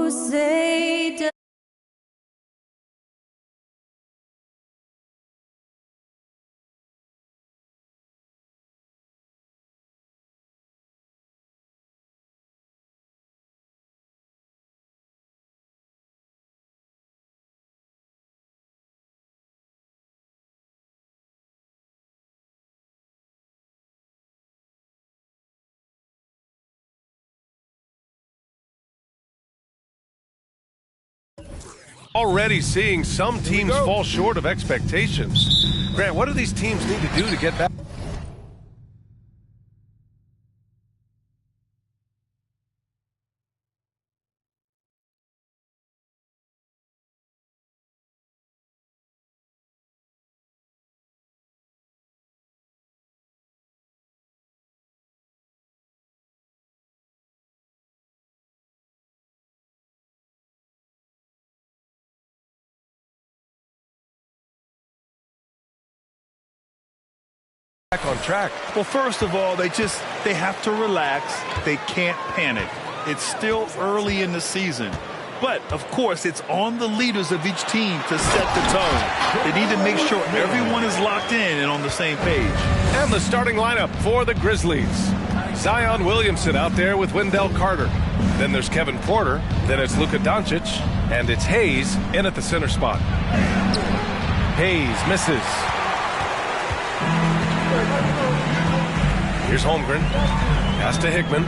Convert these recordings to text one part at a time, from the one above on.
say Already seeing some teams fall short of expectations. Grant, what do these teams need to do to get back? On track. Well, first of all, they have to relax. They can't panic. It's still early in the season. But, of course, it's on the leaders of each team to set the tone. They need to make sure everyone is locked in and on the same page. And the starting lineup for the Grizzlies. Zion Williamson out there with Wendell Carter. Then there's Kevin Porter. Then it's Luka Doncic. And it's Hayes in at the center spot. Hayes misses. Here's Holmgren. Pass to Hickman.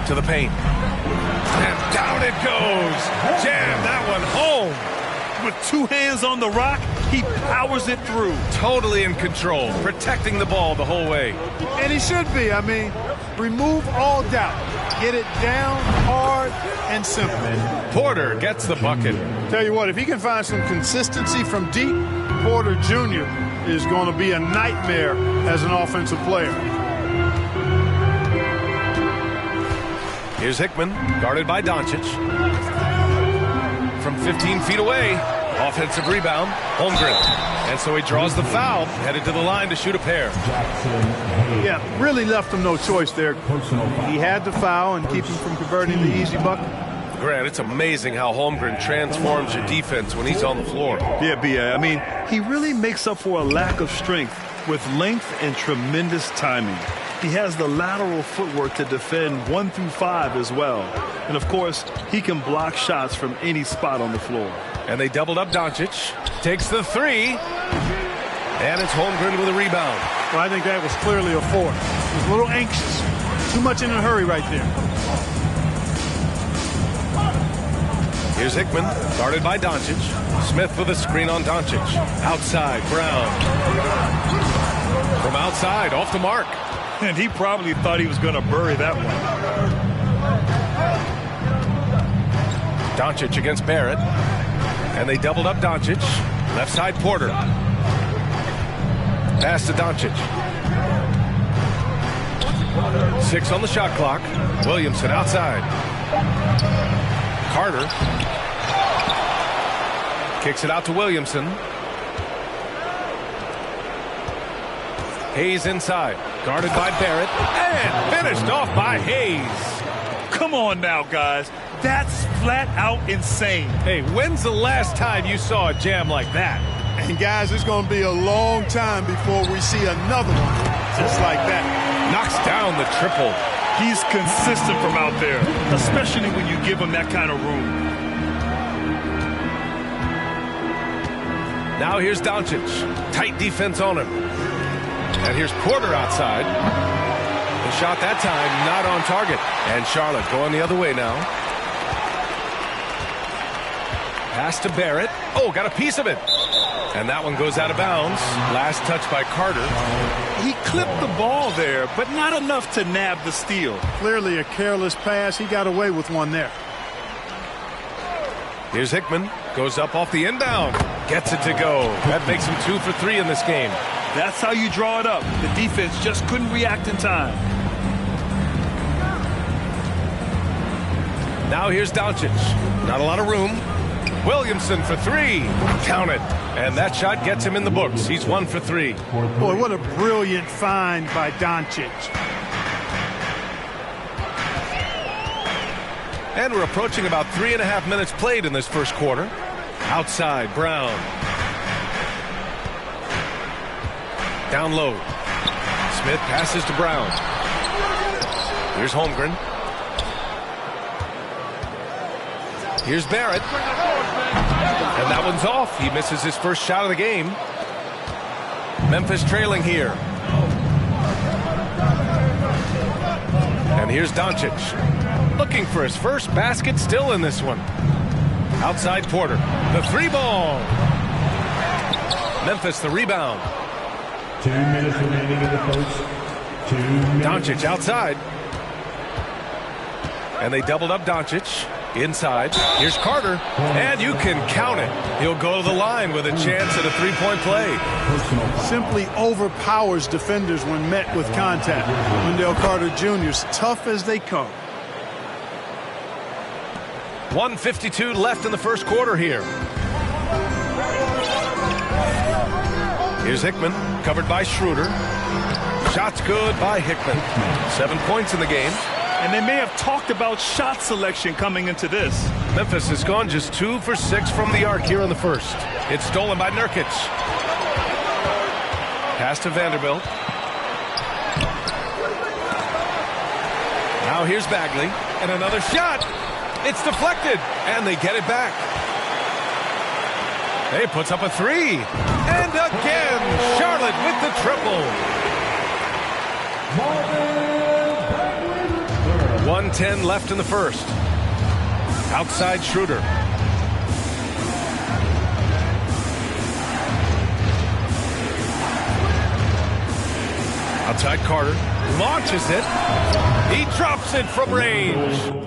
To the paint. And down it goes. Jam that one home. With two hands on the rock, he powers it through. Totally in control, protecting the ball the whole way. And he should be. I mean, remove all doubt. Get it down, hard, and simple. Porter gets the bucket. Tell you what, if he can find some consistency from deep, Porter Jr. is going to be a nightmare as an offensive player. Here's Hickman, guarded by Doncic. From 15 feet away, offensive rebound, Holmgren. And so he draws the foul, headed to the line to shoot a pair. Yeah, really left him no choice there. He had to foul and keep him from converting the easy bucket. Grant, it's amazing how Holmgren transforms your defense when he's on the floor. Yeah, B.A. I mean, he really makes up for a lack of strength with length and tremendous timing. He has the lateral footwork to defend 1 through 5 as well. And, of course, he can block shots from any spot on the floor. And they doubled up Doncic. Takes the three. And it's Holmgren with a rebound. Well, I think that was clearly a fourth. He was a little anxious. Too much in a hurry right there. Here's Hickman, guarded by Doncic. Smith with a screen on Doncic. Outside, Brown. From outside, off the mark. And he probably thought he was going to bury that one. Doncic against Barrett. And they doubled up Doncic. Left side, Porter. Pass to Doncic. 6 on the shot clock. Williamson outside. Carter kicks it out to Williamson. Hayes inside, guarded by Barrett, and finished off by Hayes. Come on now, guys. That's flat out insane. Hey, when's the last time you saw a jam like that? And, guys, it's going to be a long time before we see another one just like that. Knocks down the triple. He's consistent from out there, especially when you give him that kind of room. Now here's Doncic. Tight defense on him. And here's Porter outside. The shot that time not on target. And Charlotte going the other way now. Pass to Barrett. Oh, got a piece of it. And that one goes out of bounds. Last touch by Carter. He clipped the ball there, but not enough to nab the steal. Clearly a careless pass. He got away with one there. Here's Hickman. Goes up off the inbound. Gets it to go. That makes him 2 for 3 in this game. That's how you draw it up. The defense just couldn't react in time. Now here's Doncic. Not a lot of room. Williamson for 3. Count it. And that shot gets him in the books. He's 1 for 3. Boy, what a brilliant find by Doncic. And we're approaching about 3.5 minutes played in this first quarter. Outside, Brown. Down low. Smith passes to Brown. Here's Holmgren. Here's Barrett. And that one's off. He misses his first shot of the game. Memphis trailing here. And here's Doncic. Looking for his first basket still in this one. Outside Porter. The 3-ball. Memphis the rebound. 2 minutes remaining in the first. 2 minutes. Doncic outside. And they doubled up Doncic. Inside. Here's Carter. And you can count it. He'll go to the line with a chance at a three-point play. Simply overpowers defenders when met with contact. Wendell Carter Jr. is tough as they come. 1:52 left in the first quarter here. Here's Hickman, covered by Schroeder. Shots good by Hickman. 7 points in the game. And they may have talked about shot selection coming into this. Memphis has gone just 2 for 6 from the arc here in the first. It's stolen by Nurkic. Pass to Vanderbilt. Now here's Bagley. And another shot. It's deflected. And they get it back. He puts up a 3. And again, Charlotte with the triple. 1:10 left in the first. Outside Schroeder. Outside Carter. Launches it. He drops it from range.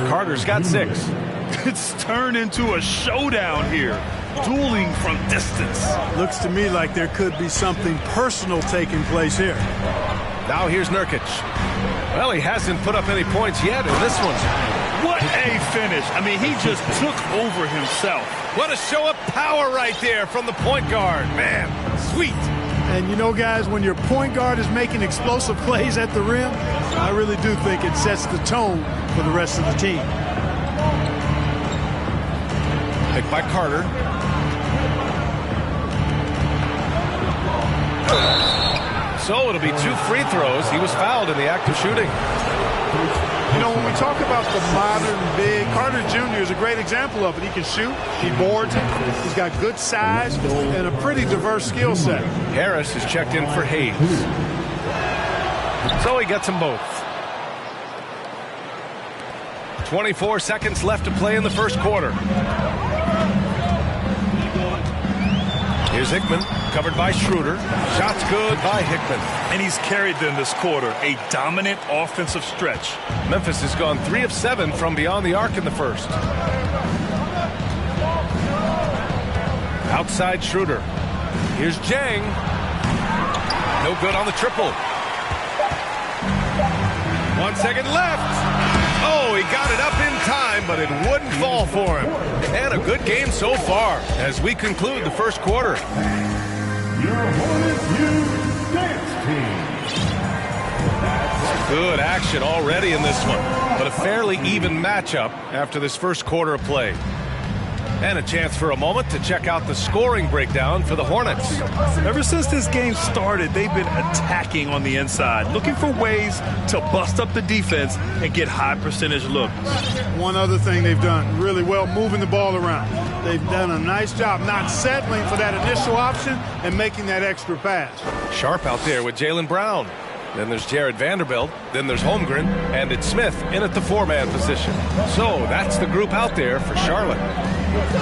Carter's got 6. It's turned into a showdown here. Dueling from distance. Looks to me like there could be something personal taking place here. Now here's Nurkic. Well, he hasn't put up any points yet in this one. What a finish. I mean, he just took over himself. What a show of power right there from the point guard. Man, sweet. And you know, guys, when your point guard is making explosive plays at the rim, I really do think it sets the tone for the rest of the team. Picked by Carter. So it'll be 2 free throws. He was fouled in the act of shooting. You know, when we talk about the modern big, Carter Jr. is a great example of it. He can shoot, he boards it, he's got good size, and a pretty diverse skill set. Harris is checked in for Hayes. So he gets them both. 24 seconds left to play in the first quarter. Here's Hickman, covered by Schroeder. Shots good by Hickman. And he's carried them this quarter. A dominant offensive stretch. Memphis has gone 3 of 7 from beyond the arc in the first. Outside Schroeder. Here's Jang. No good on the triple. 1 second left. Oh, he got it up in time, but it wouldn't fall for him. And a good game so far as we conclude the first quarter. Your Hornets U dance team. Good action already in this one, but a fairly even matchup after this first quarter of play. And a chance for a moment to check out the scoring breakdown for the Hornets. Ever since this game started, they've been attacking on the inside, looking for ways to bust up the defense and get high percentage looks. One other thing they've done really well, moving the ball around. They've done a nice job not settling for that initial option and making that extra pass. Sharp out there with Jaylen Brown. Then there's Jared Vanderbilt. Then there's Holmgren. And it's Smith in at the four-man position. So that's the group out there for Charlotte.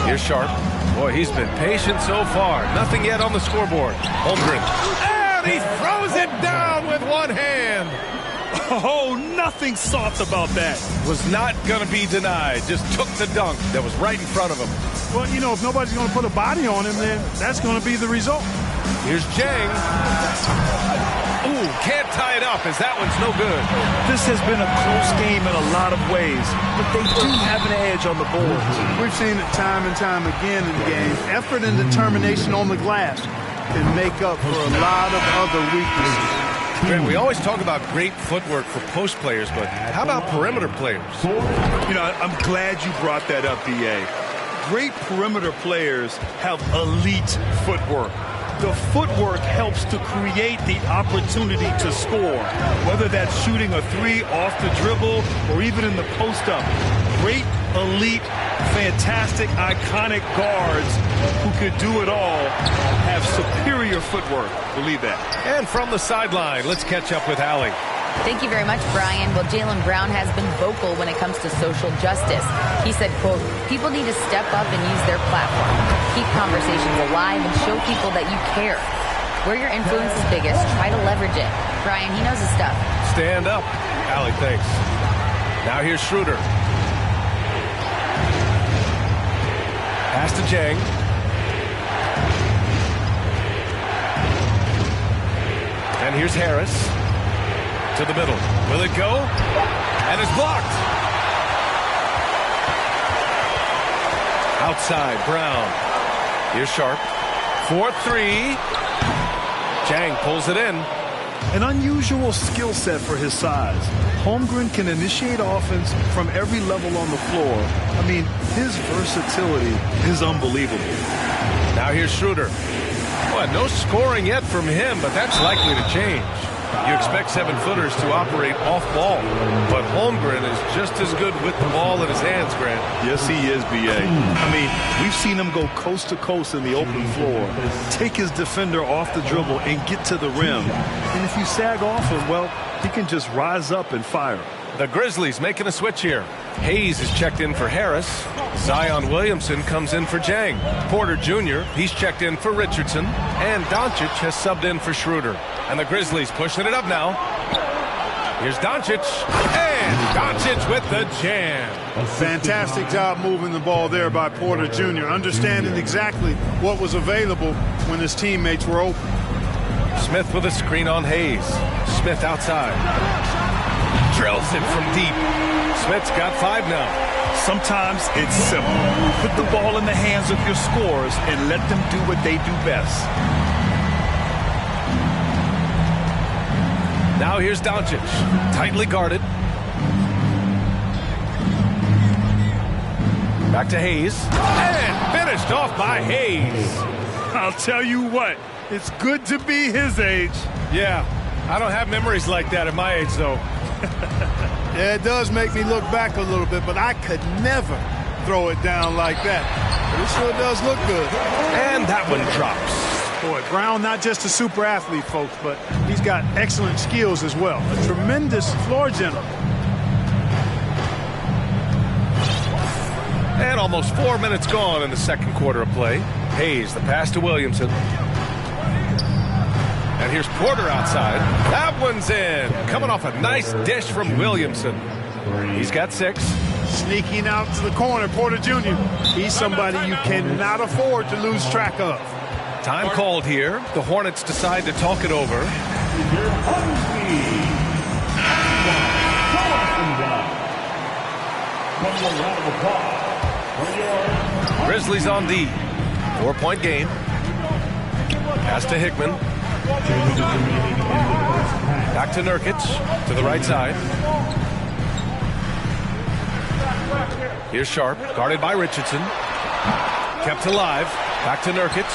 Here's Sharp. Boy, he's been patient so far. Nothing yet on the scoreboard. Holmgren. And he throws it down with one hand. Oh, nothing soft about that. Was not going to be denied. Just took the dunk that was right in front of him. Well, you know, if nobody's going to put a body on him, then that's going to be the result. Here's Jang. Ooh, can't tie it up as that one's no good. This has been a close game in a lot of ways, but they do have an edge on the board. We've seen it time and time again in games. Effort and determination on the glass can make up for a lot of other weaknesses. Grant, we always talk about great footwork for post players, but how about perimeter players? You know, I'm glad you brought that up, B.A. Great perimeter players have elite footwork. The footwork helps to create the opportunity to score, whether that's shooting a three off the dribble or even in the post-up. Great, elite, fantastic, iconic guards who could do it all have superior footwork. Believe that. And from the sideline, let's catch up with Allie. Thank you very much, Brian. Well, Jaylen Brown has been vocal when it comes to social justice. He said, quote, people need to step up and use their platform. Keep conversations alive and show people that you care. Where your influence is biggest, try to leverage it. Brian, he knows his stuff. Stand up. Allie, thanks. Now here's Schroeder. Pass to Jang. And here's Harris. To the middle. Will it go? And it's blocked. Outside, Brown. Here's Sharp. 4-3. Jang pulls it in. An unusual skill set for his size. Holmgren can initiate offense from every level on the floor. I mean, his versatility is unbelievable. Now here's Schroeder. Well, no scoring yet from him, but that's likely to change. You expect 7-footers to operate off ball, but Holmgren is just as good with the ball in his hands, Grant. Yes, he is, B.A. I mean, we've seen him go coast to coast in the open floor, take his defender off the dribble and get to the rim. And if you sag off him, well, he can just rise up and fire. The Grizzlies making a switch here. Hayes is checked in for Harris. Zion Williamson comes in for Jang. Porter Jr., he's checked in for Richardson. And Doncic has subbed in for Schroeder. And the Grizzlies pushing it up now. Here's Doncic. And Doncic with the jam. Fantastic job moving the ball there by Porter Jr., understanding exactly what was available when his teammates were open. Smith with a screen on Hayes. Smith outside. Drills it from deep. Smith's got 5 now. Sometimes it's simple. Put the ball in the hands of your scorers and let them do what they do best. Now here's Doncic. Tightly guarded. Back to Hayes. And finished off by Hayes. I'll tell you what, it's good to be his age. Yeah, I don't have memories like that at my age, though. Yeah, it does make me look back a little bit, but I could never throw it down like that. But it sure does look good. And that one drops. Boy, Brown, not just a super athlete, folks, but he's got excellent skills as well. A tremendous floor general. And almost 4 minutes gone in the second quarter of play. Hayes, the pass to Williamson. And here's Porter outside. That one's in. Coming off a nice dish from Williamson. He's got 6. Sneaking out to the corner, Porter Jr. He's somebody you cannot afford to lose track of. Time called here. The Hornets decide to talk it over. Grizzlies on D. 4-point game. Pass to Hickman. Back to Nurkic. To the right side. Here's Sharp. Guarded by Richardson. Kept alive. Back to Nurkic.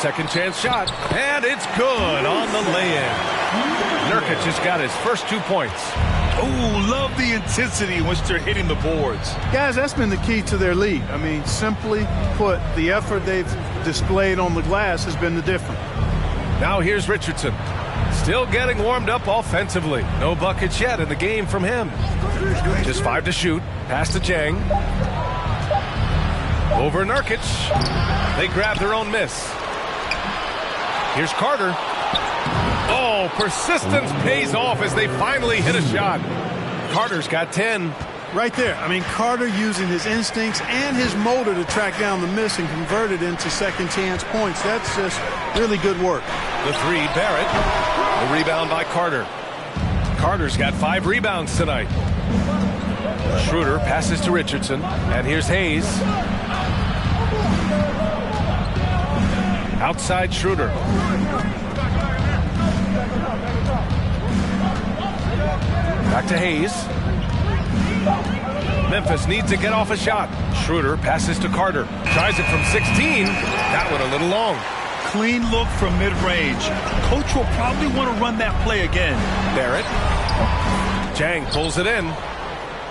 Second chance shot. And it's good on the lay-in. Nurkic has got his first 2 points. Oh, love the intensity in which they're hitting the boards. Guys, that's been the key to their lead. I mean, simply put, the effort they've displayed on the glass has been the difference. Now here's Richardson. Still getting warmed up offensively. No buckets yet in the game from him. Just 5 to shoot. Pass to Jang. Over Nurkic. They grab their own miss. Here's Carter. Oh, persistence pays off as they finally hit a shot. Carter's got 10. Right there. I mean, Carter using his instincts and his motor to track down the miss and convert it into second chance points. That's just really good work. The three, Barrett. The rebound by Carter. Carter's got 5 rebounds tonight. Schroeder passes to Richardson. And here's Hayes. Outside Schroeder. Back to Hayes. Memphis needs to get off a shot. Schroeder passes to Carter. Tries it from 16. That one a little long. Clean look from mid-range. Coach will probably want to run that play again. Barrett. Jang pulls it in.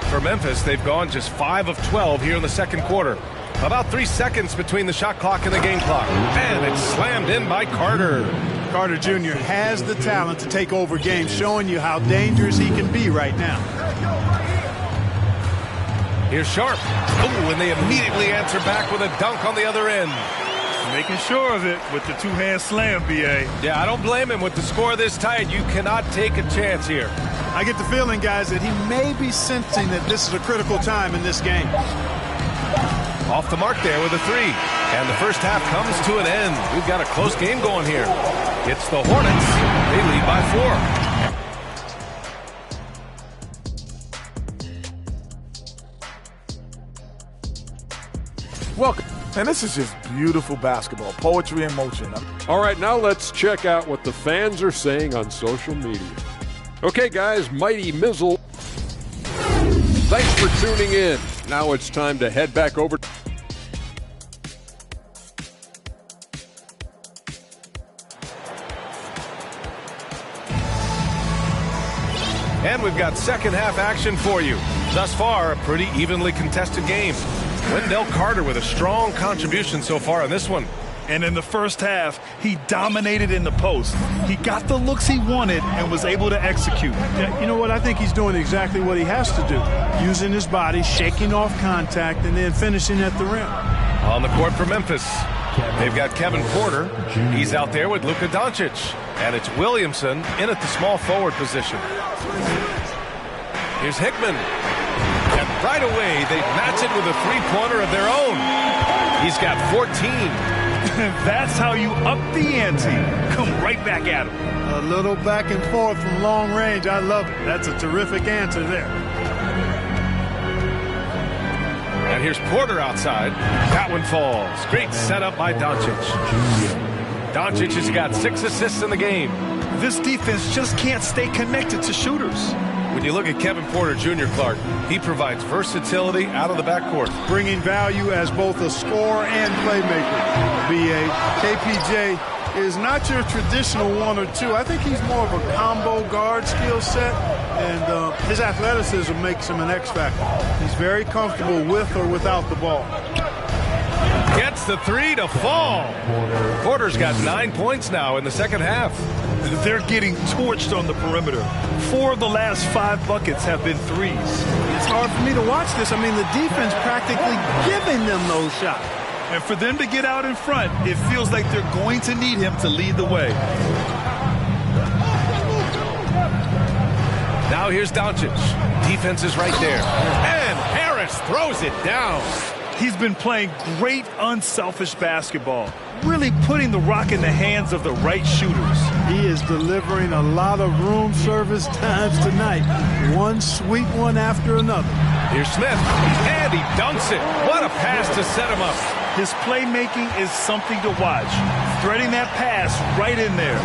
For Memphis, they've gone just 5 of 12 here in the second quarter. About 3 seconds between the shot clock and the game clock. And it's slammed in by Carter. Carter Jr. has the talent to take over games, showing you how dangerous he can be right now. Here's Sharp. Oh, and they immediately answer back with a dunk on the other end. Making sure of it with the two-hand slam, B.A. Yeah, I don't blame him with the score this tight. You cannot take a chance here. I get the feeling, guys, that he may be sensing that this is a critical time in this game. Off the mark there with a 3. And the first half comes to an end. We've got a close game going here. It's the Hornets. They lead by 4. Welcome. And this is just beautiful basketball, poetry in motion. All right, now let's check out what the fans are saying on social media. Okay, guys, Mighty Mizzle. Thanks for tuning in. Now it's time to head back over. And we've got second half action for you. Thus far, a pretty evenly contested game. Wendell Carter with a strong contribution so far in this one. And in the first half, he dominated in the post. He got the looks he wanted and was able to execute. Yeah, you know what? I think he's doing exactly what he has to do. Using his body, shaking off contact, and then finishing at the rim. On the court for Memphis, they've got Kevin Porter. He's out there with Luka Doncic. And it's Williamson in at the small forward position. Here's Hickman. And right away, they match it with a three-pointer of their own. He's got 14. That's how you up the ante. Come right back at him. A little back and forth from long range. I love it. That's a terrific answer there. And here's Porter outside. That one falls. Great setup by Doncic. Doncic has got 6 assists in the game. This defense just can't stay connected to shooters. When you look at Kevin Porter Jr., Clark, he provides versatility out of the backcourt. Bringing value as both a scorer and playmaker. B.A. KPJ is not your traditional 1 or 2. I think he's more of a combo guard skill set, and his athleticism makes him an X factor. He's very comfortable with or without the ball. Gets the 3 to fall. Porter's got 9 points now in the second half. They're getting torched on the perimeter. 4 of the last 5 buckets have been threes. It's hard for me to watch this. I mean, the defense practically giving them those shots. And for them to get out in front, it feels like they're going to need him to lead the way. Now here's Doncic. Defense is right there. And Harris throws it down. He's been playing great, unselfish basketball, really putting the rock in the hands of the right shooters. He is delivering a lot of room service times tonight. One sweet one after another. Here's Smith, and he dunks it. What a pass to set him up. His playmaking is something to watch. Threading that pass right in there.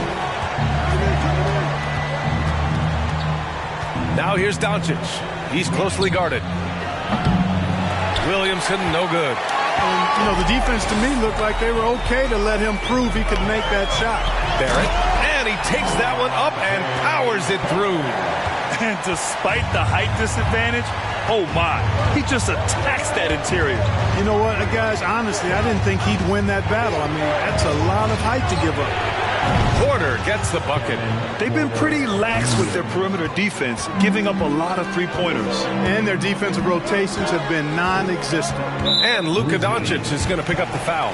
Now here's Doncic. He's closely guarded. Williamson, no good. And, the defense to me looked like they were okay to let him prove he could make that shot. Barrett, and he takes that one up and powers it through. And despite the height disadvantage, oh my, he just attacks that interior. You know what, guys, honestly, I didn't think he'd win that battle. I mean, that's a lot of height to give up. Porter gets the bucket. They've been pretty lax with their perimeter defense, giving up a lot of three-pointers. And their defensive rotations have been non-existent. And Luka Doncic is going to pick up the foul.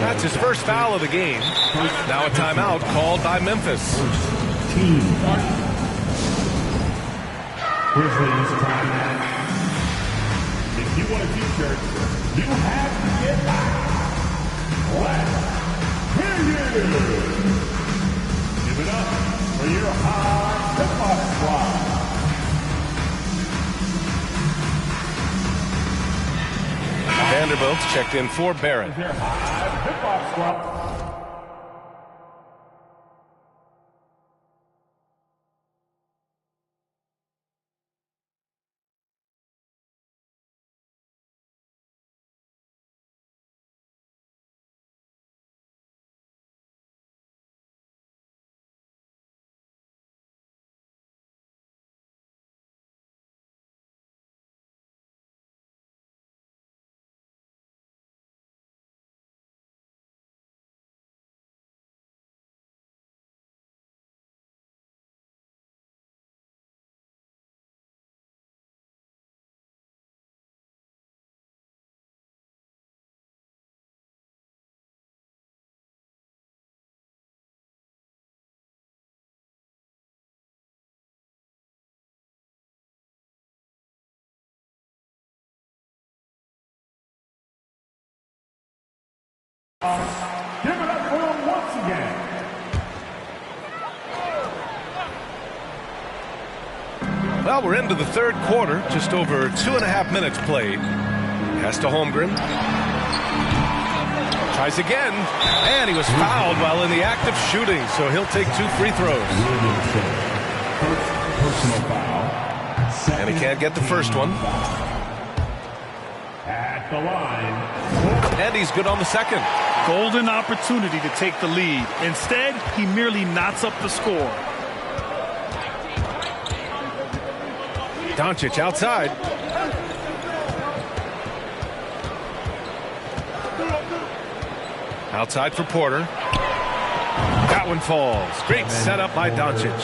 That's his first foul of the game. Now a timeout called by Memphis. Grizzlies timeout. If you want a t-shirt, you have to get back. Let's hear you. Give it up for your high hip-hop squad. Vanderbilt checked in for Barrett. Their high hip-hop squad. Give it up for them once again. Well, we're into the third quarter. Just over 2.5 minutes played. Pass to Holmgren. Tries again. And he was fouled while in the act of shooting, so he'll take 2 free throws. First personal foul. And he can't get the first one. At the line. And he's good on the second. Golden opportunity to take the lead. Instead, he merely knots up the score. Doncic outside. Outside for Porter. That one falls. Great setup by Doncic.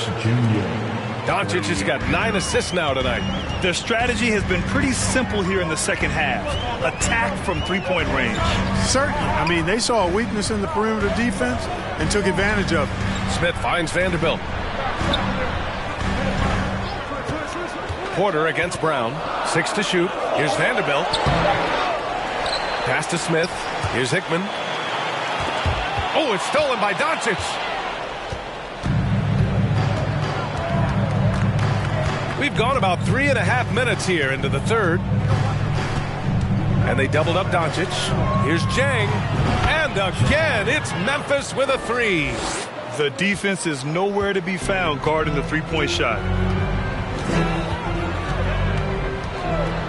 Doncic has got 9 assists now tonight. Their strategy has been pretty simple here in the second half. Attack from three-point range. Certainly. I mean, they saw a weakness in the perimeter defense and took advantage of it. Smith finds Vanderbilt. Porter against Brown. 6 to shoot. Here's Vanderbilt. Pass to Smith. Here's Hickman. Oh, it's stolen by Doncic. We've gone about 3.5 minutes here into the third. And they doubled up Doncic. Here's Jang. And again, it's Memphis with a 3. The defense is nowhere to be found guarding the three-point shot.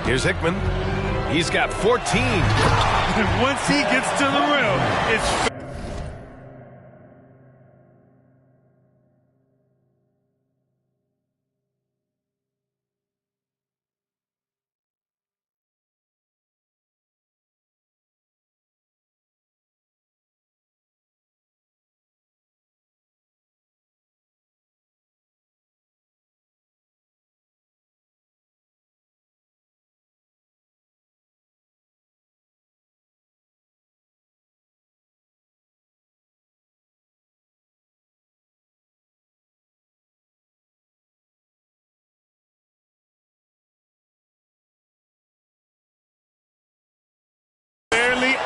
Here's Hickman. He's got 14. And once he gets to the rim, it's...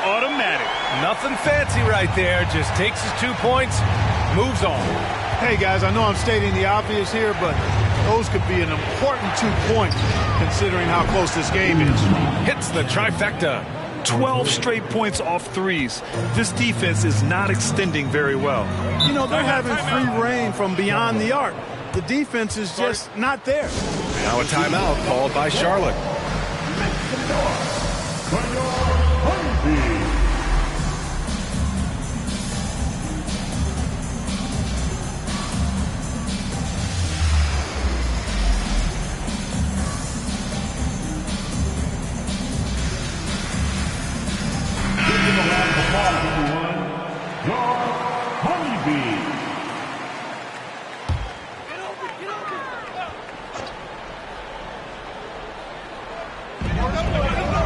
automatic. Nothing fancy right there. Just takes his 2 points, moves on. Hey, guys, I know I'm stating the obvious here, but those could be an important 2 points considering how close this game is. Hits the trifecta. 12 straight points off threes. This defense is not extending very well. You know, they're having free reign from beyond the arc. The defense is just not there. Now a timeout called by Charlotte.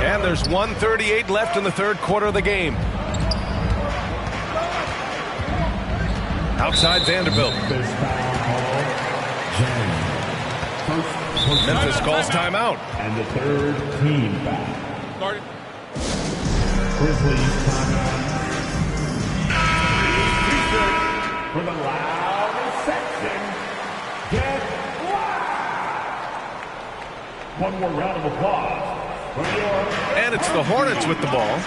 And there's 1:38 left in the third quarter of the game. Outside Vanderbilt. Memphis calls timeout. And the third team foul. Grizzlies timeout. For the loudest section, get loud. One more round of applause. And it's the Hornets with the ball.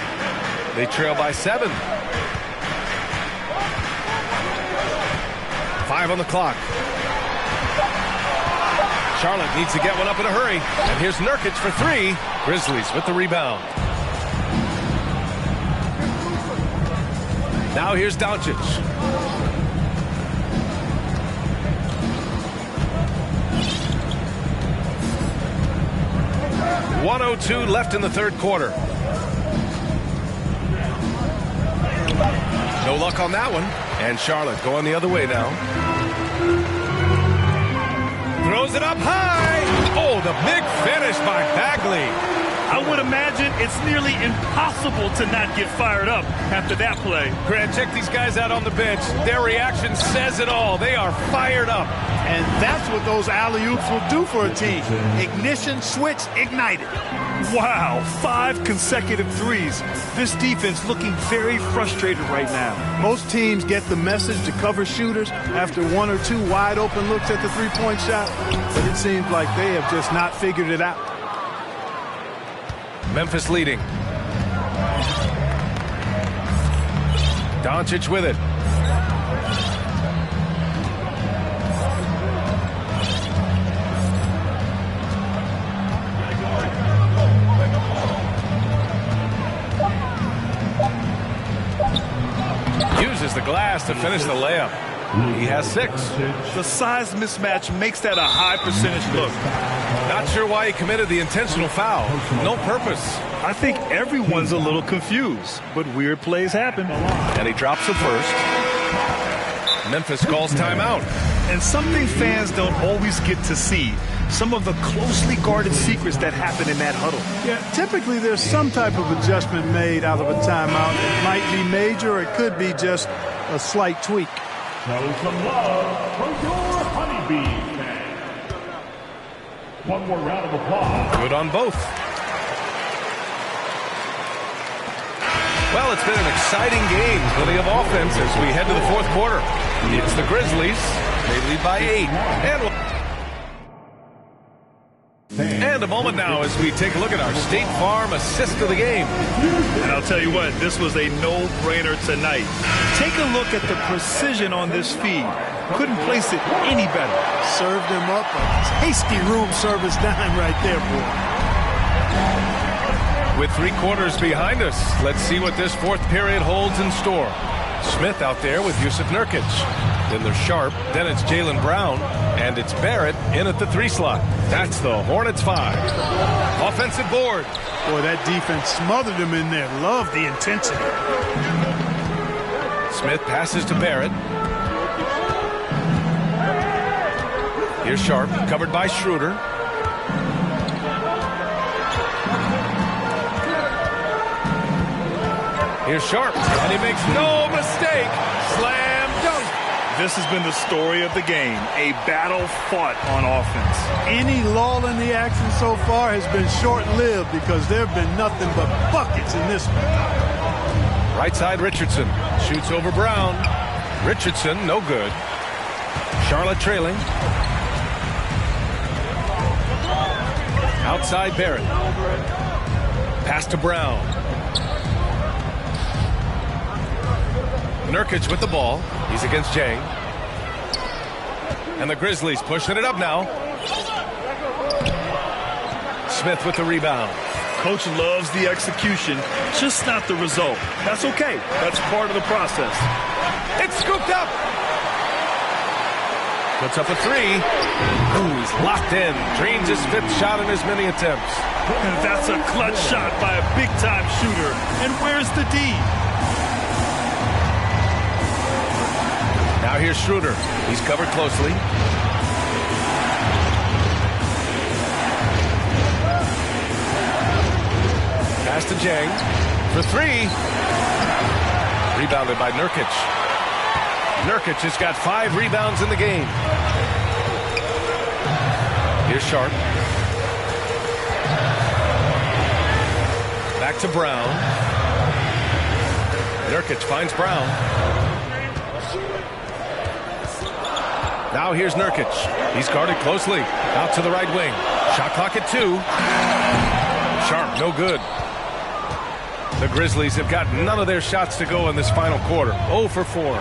They trail by 7. 5 on the clock. Charlotte needs to get one up in a hurry. And here's Nurkic for 3. Grizzlies with the rebound. Now here's Doncic. .102 left in the third quarter. No luck on that one. And Charlotte going the other way now. Throws it up high. Oh, the big finish by Bagley. I would imagine it's nearly impossible to not get fired up after that play. Grant, check these guys out on the bench. Their reaction says it all. They are fired up. And that's what those alley-oops will do for a team. Ignition, switch, ignited. Wow, 5 consecutive threes. This defense looking very frustrated right now. Most teams get the message to cover shooters after 1 or 2 wide open looks at the three-point shot, but it seems like they have just not figured it out. Memphis leading. Doncic with it. Uses the glass to finish the layup. He has 6. The size mismatch makes that a high percentage look. Not sure why he committed the intentional foul. No purpose. I think everyone's a little confused, but weird plays happen. And he drops the first. Memphis calls timeout. And something fans don't always get to see. Some of the closely guarded secrets that happen in that huddle. Yeah, typically there's some type of adjustment made out of a timeout. It might be major or it could be just a slight tweak. Show some love for your Honeybees fans. One more round of applause. Good on both. Well, it's been an exciting game. Plenty of offense as we head to the fourth quarter. It's the Grizzlies. They lead by 8. And a moment now as we take a look at our State Farm assist of the game. And I'll tell you what, this was a no-brainer tonight. Take a look at the precision on this feed. Couldn't place it any better. Served him up a tasty room service dime right there, boy. With 3 quarters behind us, let's see what this fourth period holds in store. Smith out there with Yusuf Nurkic. Then there's Sharp, then it's Jaylen Brown, and it's Barrett in at the 3 slot. That's the Hornets 5. Offensive board. Boy, that defense smothered him in there. Love the intensity. Smith passes to Barrett. Here's Sharp, covered by Schroeder. Here's Sharp, and he makes no mistake. Slam dunk. This has been the story of the game, a battle fought on offense. Any lull in the action so far has been short-lived because there have been nothing but buckets in this one. Right side Richardson shoots over Brown. Richardson, no good. Charlotte trailing. Outside Barrett. Pass to Brown. Nurkic with the ball. He's against Jang. And the Grizzlies pushing it up now. Smith with the rebound. Coach loves the execution, just not the result. That's okay. That's part of the process. It's scooped up. Puts up a three. Ooh, he's locked in. Drains his 5th shot in as many attempts. And that's a clutch shot by a big-time shooter. And where's the D? Now here's Schroeder. He's covered closely. Pass to Jang for 3. Rebounded by Nurkic. Nurkic has got 5 rebounds in the game. Here's Sharp. Back to Brown. Nurkic finds Brown. Now here's Nurkic. He's guarded closely. Out to the right wing. Shot clock at 2. Sharp, no good. The Grizzlies have got none of their shots to go in this final quarter. 0 for 4.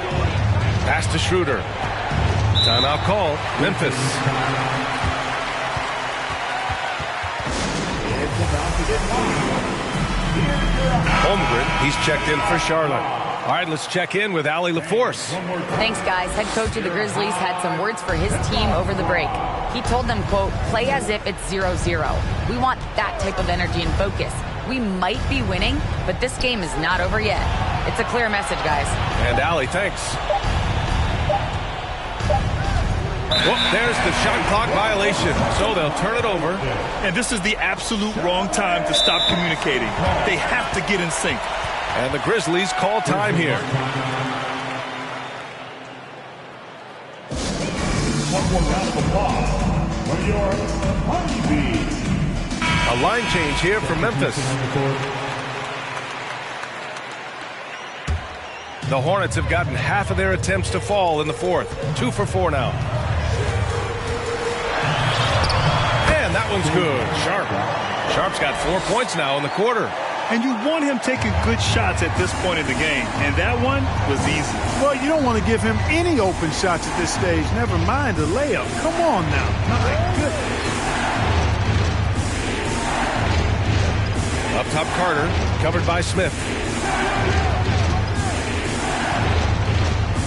Pass to Schroeder. Timeout call. Memphis. Holmgren, he's checked in for Charlotte. All right, let's check in with Allie LaForce. Thanks, guys. Head coach of the Grizzlies had some words for his team over the break. He told them, quote, play as if it's 0-0. We want that type of energy and focus. We might be winning, but this game is not over yet. It's a clear message, guys. And Allie, thanks. Well, there's the shot clock violation, so they'll turn it over. And this is the absolute wrong time to stop communicating. They have to get in sync. And the Grizzlies call time here. One more round of applause for your Honeybee. A line change here for Memphis. The Hornets have gotten half of their attempts to fall in the 4th. 2 for 4 now. And that one's good. Sharp. Sharp's got 4 points now in the quarter. And you want him taking good shots at this point in the game. And that one was easy. Well, you don't want to give him any open shots at this stage. Never mind a layup. Come on now. My goodness. Up top, Carter, covered by Smith.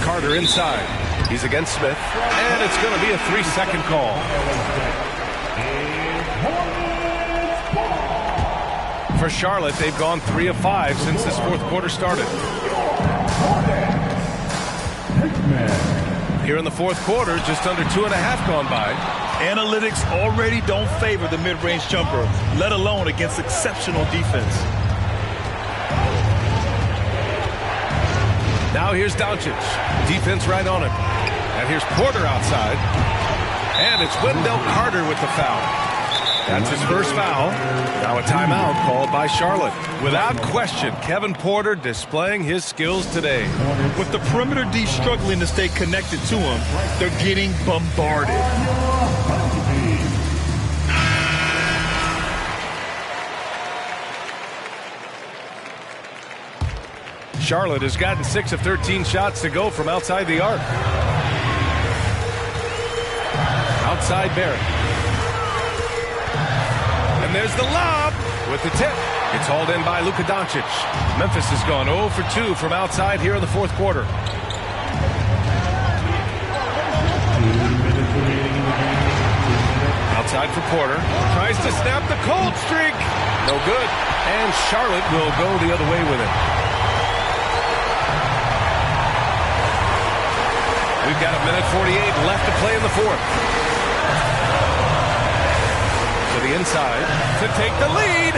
Carter inside. He's against Smith. And it's going to be a 3-second call. For Charlotte, they've gone 3 of 5 since this 4th quarter started. Here in the 4th quarter, just under 2.5 gone by. Analytics already don't favor the mid-range jumper, let alone against exceptional defense. Now here's Doncic. Defense right on him. And here's Porter outside. And it's Wendell Carter with the foul. That's his first foul. Now a timeout called by Charlotte. Without question, Kevin Porter displaying his skills today. With the perimeter D struggling to stay connected to him, they're getting bombarded. Charlotte has gotten 6 of 13 shots to go from outside the arc. Outside Barrett. And there's the lob with the tip. It's hauled in by Luka Doncic. Memphis has gone 0 for 2 from outside here in the 4th quarter. Outside for Porter. Tries to snap the cold streak. No good. And Charlotte will go the other way with it. We've got 1:48 left to play in the 4th. To the inside to take the lead.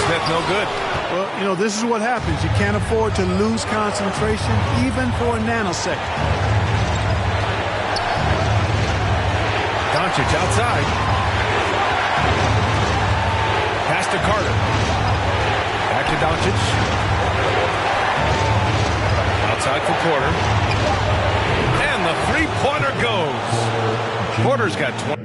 Smith no good. Well, you know, this is what happens. You can't afford to lose concentration even for a nanosecond. Doncic outside. Pass to Carter. Back to Doncic. Outside for Porter. And the three-pointer goes. Porter's got 20.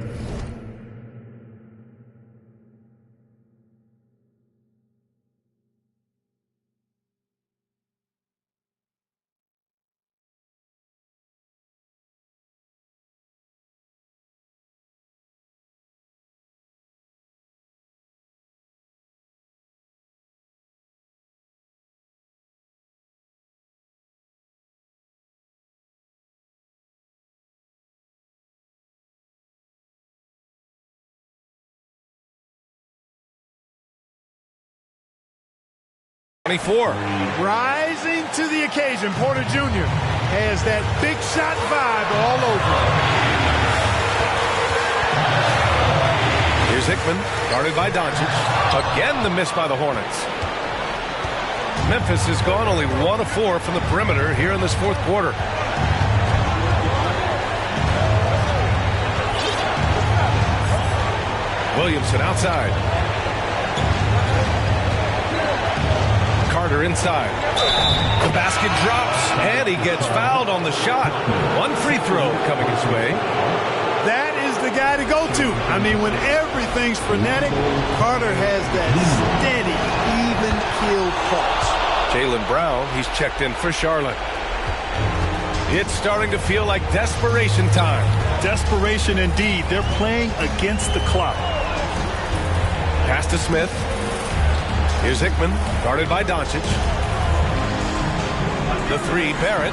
24. Rising to the occasion, Porter Jr. has that big shot vibe all over. Here's Hickman, guarded by Doncic. Again, the miss by the Hornets. Memphis has gone only 1 of 4 from the perimeter here in this fourth quarter. Williamson outside. Carter inside. The basket drops, and he gets fouled on the shot. One free throw coming his way. That is the guy to go to. I mean, when everything's frenetic, Carter has that steady, even-keeled pulse. Jaylen Brown, he's checked in for Charlotte. It's starting to feel like desperation time. Desperation indeed. They're playing against the clock. Pass to Smith. Here's Hickman, guarded by Doncic. The three, Barrett.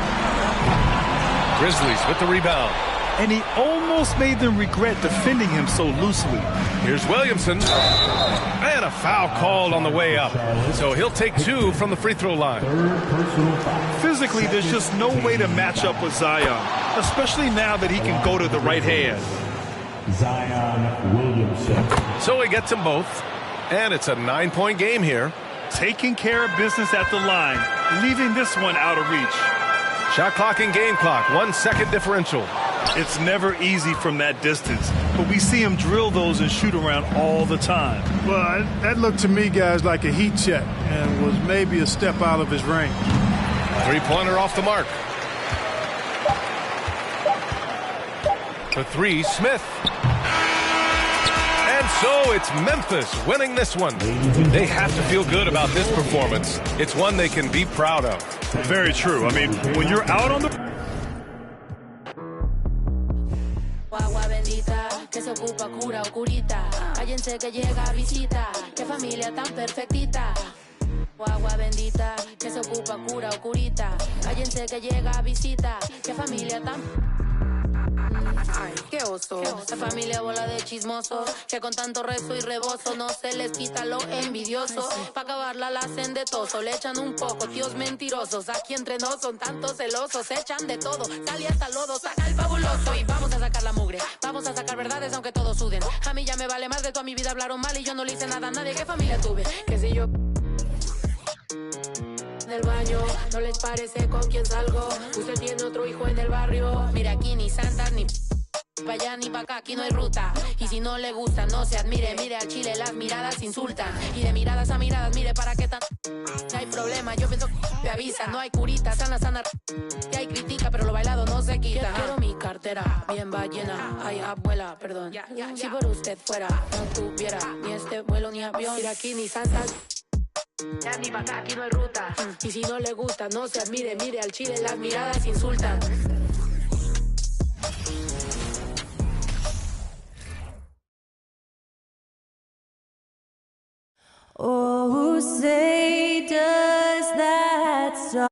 Grizzlies with the rebound. And he almost made them regret defending him so loosely. Here's Williamson. And a foul called on the way up. So he'll take 2 from the free throw line. Physically, there's just no way to match up with Zion, especially now that he can go to the right hand. Zion Williamson. So he gets them both. And it's a 9-point game here. Taking care of business at the line, leaving this one out of reach. Shot clock and game clock, 1 second differential. It's never easy from that distance, but we see him drill those and shoot around all the time. Well, that looked to me, guys, like a heat check and was maybe a step out of his range. Three-pointer off the mark. For 3, Smith. And so it's Memphis winning this one. They have to feel good about this performance. It's one they can be proud of. Very true. I mean, when you're out on the... Agua bendita que se ocupa cura o curita. Cállense que llega visita. Qué familia tan perfectita. Agua bendita que se ocupa cura o curita. Cállense que llega visita. Qué familia tan... Ay, qué oso. La familia bola de chismoso que con tanto rezo y rebozo no se les quita lo envidioso. Pa' acabarla la hacen de toso, le echan un poco, tíos mentirosos. Aquí entre nos son tantos celosos, echan de todo, sale hasta lodo, saca el fabuloso y vamos a sacar la mugre. Vamos a sacar verdades aunque todos suden. A mí ya me vale más de toda mi vida hablaron mal y yo no le hice nada a nadie. ¿Qué familia tuve? Que si yo... del baño, no les parece con quién salgo. Usted tiene otro hijo en el barrio. Mira aquí ni santas ni pa' allá ni pa' acá, aquí no hay ruta. Y si no le gusta, no se admire. Mire al chile, las miradas insultan. Y de miradas a miradas, mire para qué tan... No hay problema, yo pienso que me avisa. No hay curita, sana, sana. Que hay critica, pero lo bailado no se quita. Quiero mi cartera, bien ballena. Ay, abuela, perdón. Si por usted fuera, no tuviera ni este vuelo ni avión. Mira aquí ni santas. Ya ni pa' acá, aquí no hay ruta. Y si no le gusta, no se admire. Mire al chile, las miradas insultan. Oh, say does that song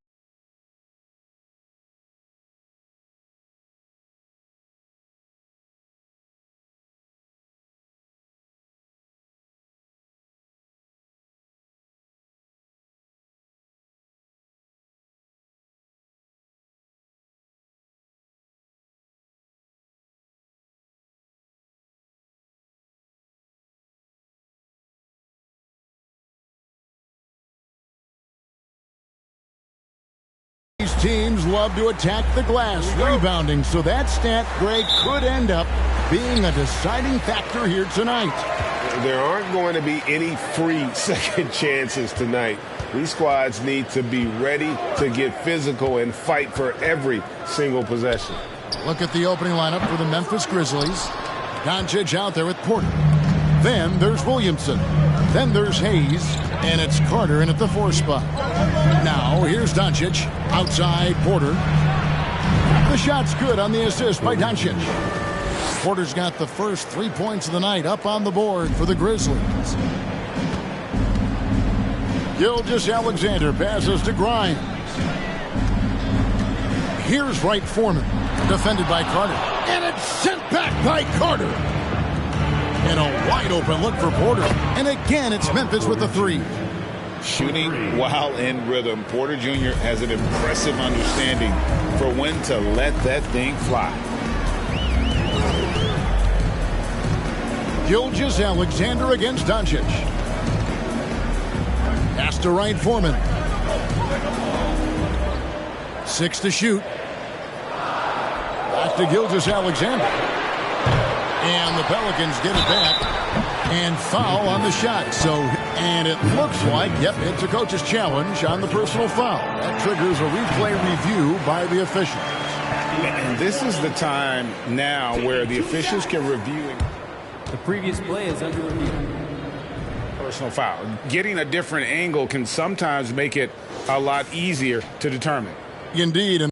These teams love to attack the glass, rebounding, so that stat break could end up being a deciding factor here tonight. There aren't going to be any free second chances tonight. These squads need to be ready to get physical and fight for every single possession. Look at the opening lineup for the Memphis Grizzlies. Doncic out there with Porter. Then there's Williamson. Then there's Hayes. And it's Carter in at the 4 spot. Now here's Doncic. Outside Porter. The shot's good on the assist by Doncic. Porter's got the first 3 points of the night up on the board for the Grizzlies. Gilgeous-Alexander passes to Grimes. Here's Wright Foreman. Defended by Carter. And it's sent back by Carter. And a wide open look for Porter. And again, it's Memphis with the 3. Shooting while in rhythm. Porter Jr. has an impressive understanding for when to let that thing fly. Gilgeous-Alexander against Doncic. Pass to right, Foreman. 6 to shoot. Back to Gilgeous-Alexander. And the Pelicans get it back. And foul on the shot. And it looks like, yep, it's a coach's challenge on the personal foul. That triggers a replay review by the officials. And this is the time now where the officials can review. The previous play is under review. Personal foul. Getting a different angle can sometimes make it a lot easier to determine. Indeed.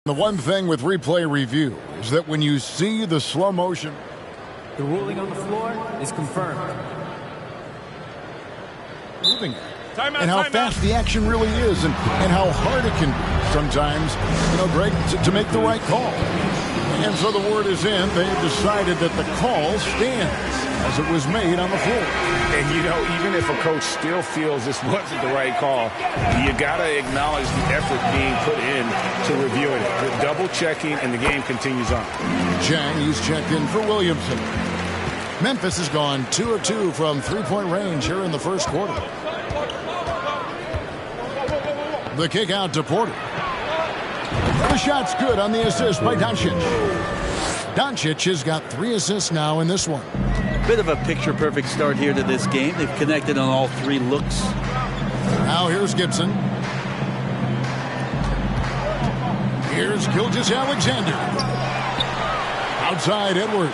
The one thing with replay review is that when you see the slow motion, the ruling on the floor is confirmed. Moving and how fast the action really is and how hard it can be sometimes, Greg, to make the right call. And so the word is in. They've decided that the call stands as it was made on the floor. And, even if a coach still feels this wasn't the right call, you got to acknowledge the effort being put in to reviewing it. The double-checking, and the game continues on. Chang, he's checked in for Williamson. Memphis has gone 2 of 2 from three-point range here in the first quarter. The kick out to Porter. The shot's good on the assist by Doncic. Doncic has got 3 assists now in this one. Bit of a picture-perfect start here to this game. They've connected on all 3 looks. Now here's Gibson. Here's Gilgeous-Alexander. Outside Edwards.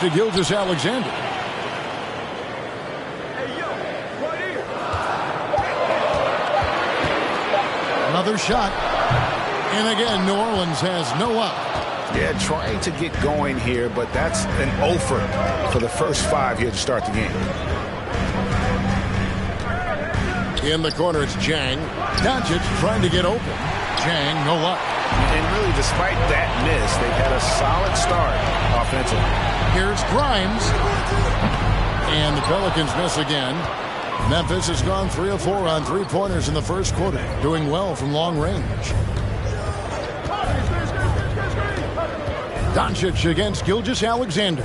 to Gilgeous-Alexander. Another shot. And again, New Orleans has no up. Yeah, trying to get going here, but that's an offer for the first 5 here to start the game. In the corner, it's Jang. Doncic trying to get open. Jang, no luck. And really, despite that miss, they've had a solid start offensively. Here's Grimes. And the Pelicans miss again. Memphis has gone 3 of 4 on three-pointers in the first quarter, doing well from long range. Doncic against Gilgeous-Alexander.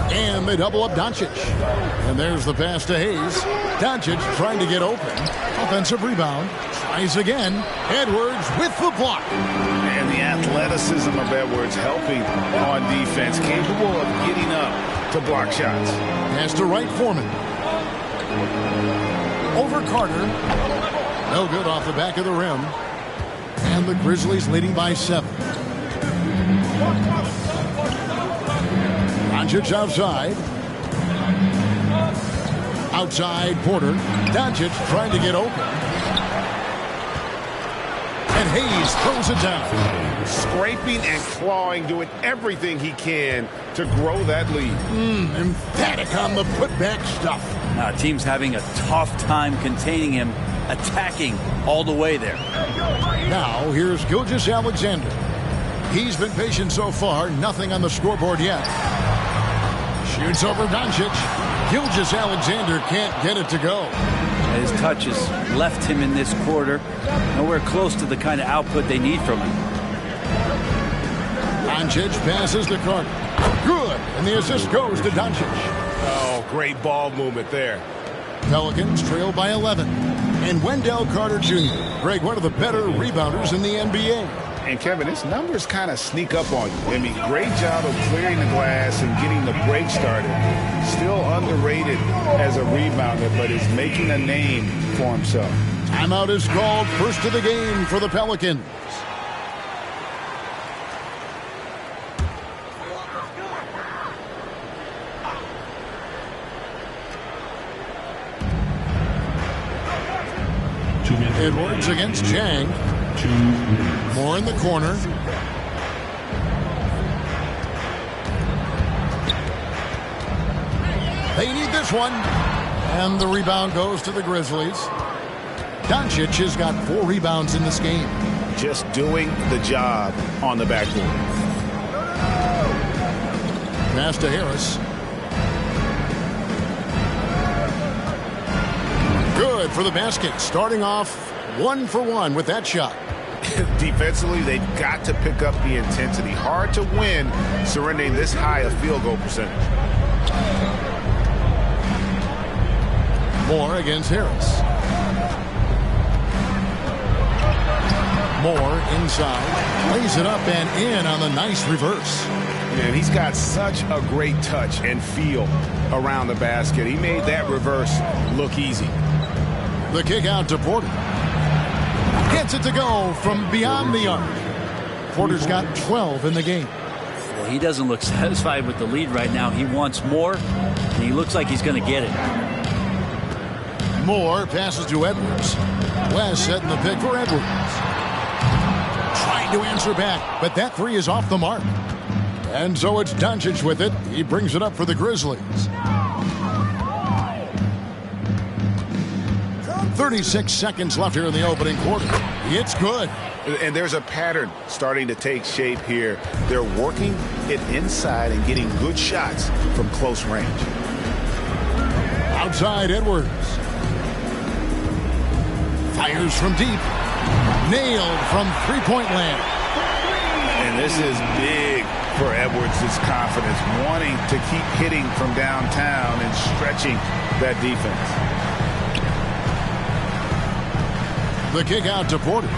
And they double up Doncic. And there's the pass to Hayes. Doncic trying to get open. Offensive rebound. Tries again. Edwards with the block. And the athleticism of Edwards helping on defense. Capable of getting up to block shots. Pass to Wright Foreman. Over Carter. No good off the back of the rim. And the Grizzlies leading by 7. Doncic outside. Outside Porter. Doncic trying to get open. And Hayes throws it down. Scraping and clawing, doing everything he can to grow that lead. Emphatic on the putback stuff. Team's having a tough time containing him, attacking all the way there. Now here's Gilgeous-Alexander. He's been patient so far. Nothing on the scoreboard yet. Shoots over Doncic. Gilgeous-Alexander can't get it to go. His touches left him in this quarter. Nowhere close to the kind of output they need from him. Doncic passes to Carter. Good. And the assist goes to Doncic. Oh, great ball movement there. Pelicans trail by 11. And Wendell Carter Jr., Greg, one of the better rebounders in the NBA. And Kevin, his numbers kind of sneak up on you. I mean, great job of clearing the glass and getting the break started. Still underrated as a rebounder, but is making a name for himself. Timeout is called. First of the game for the Pelicans. Edwards against Jang. More in the corner. They need this one. And the rebound goes to the Grizzlies. Doncic has got 4 rebounds in this game. Just doing the job on the backboard. Pass to Harris. Good for the basket. Starting off 1 for 1 with that shot. Defensively, they've got to pick up the intensity. Hard to win surrendering this high a field goal percentage. Moore against Harris. Moore inside. Lays it up and in on the nice reverse. And he's got such a great touch and feel around the basket. He made that reverse look easy. The kick out to Porter. Gets it to go from beyond the arc. Porter's got 12 in the game. Well, he doesn't look satisfied with the lead right now. He wants more, and he looks like he's going to get it. Moore passes to Edwards. West setting the pick for Edwards. Trying to answer back, but that 3 is off the mark. And so it's Doncic with it. He brings it up for the Grizzlies. 36 seconds left here in the opening quarter. It's good. And there's a pattern starting to take shape here. They're working it inside and getting good shots from close range. Outside Edwards. Fires from deep. Nailed from three-point land. And this is big for Edwards' confidence, wanting to keep hitting from downtown and stretching that defense. The kick out to Porter.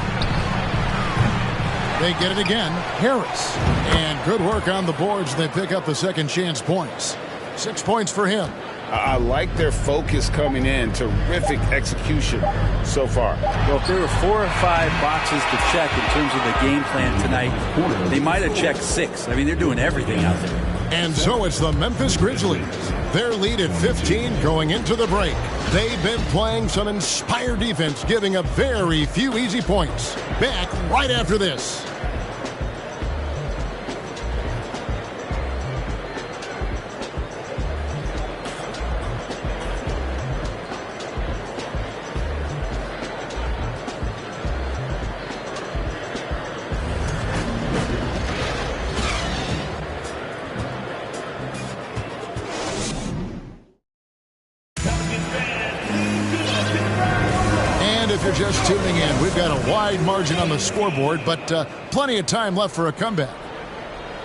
They get it again. Harris. And good work on the boards. They pick up the second chance points. 6 points for him. I like their focus coming in. Terrific execution so far. Well, if there were 4 or 5 boxes to check in terms of the game plan tonight, they might have checked 6. I mean, they're doing everything out there. And so it's the Memphis Grizzlies. Their lead at 15 going into the break. They've been playing some inspired defense, giving up very few easy points. Back right after this. If you're just tuning in, we've got a wide margin on the scoreboard, but plenty of time left for a comeback.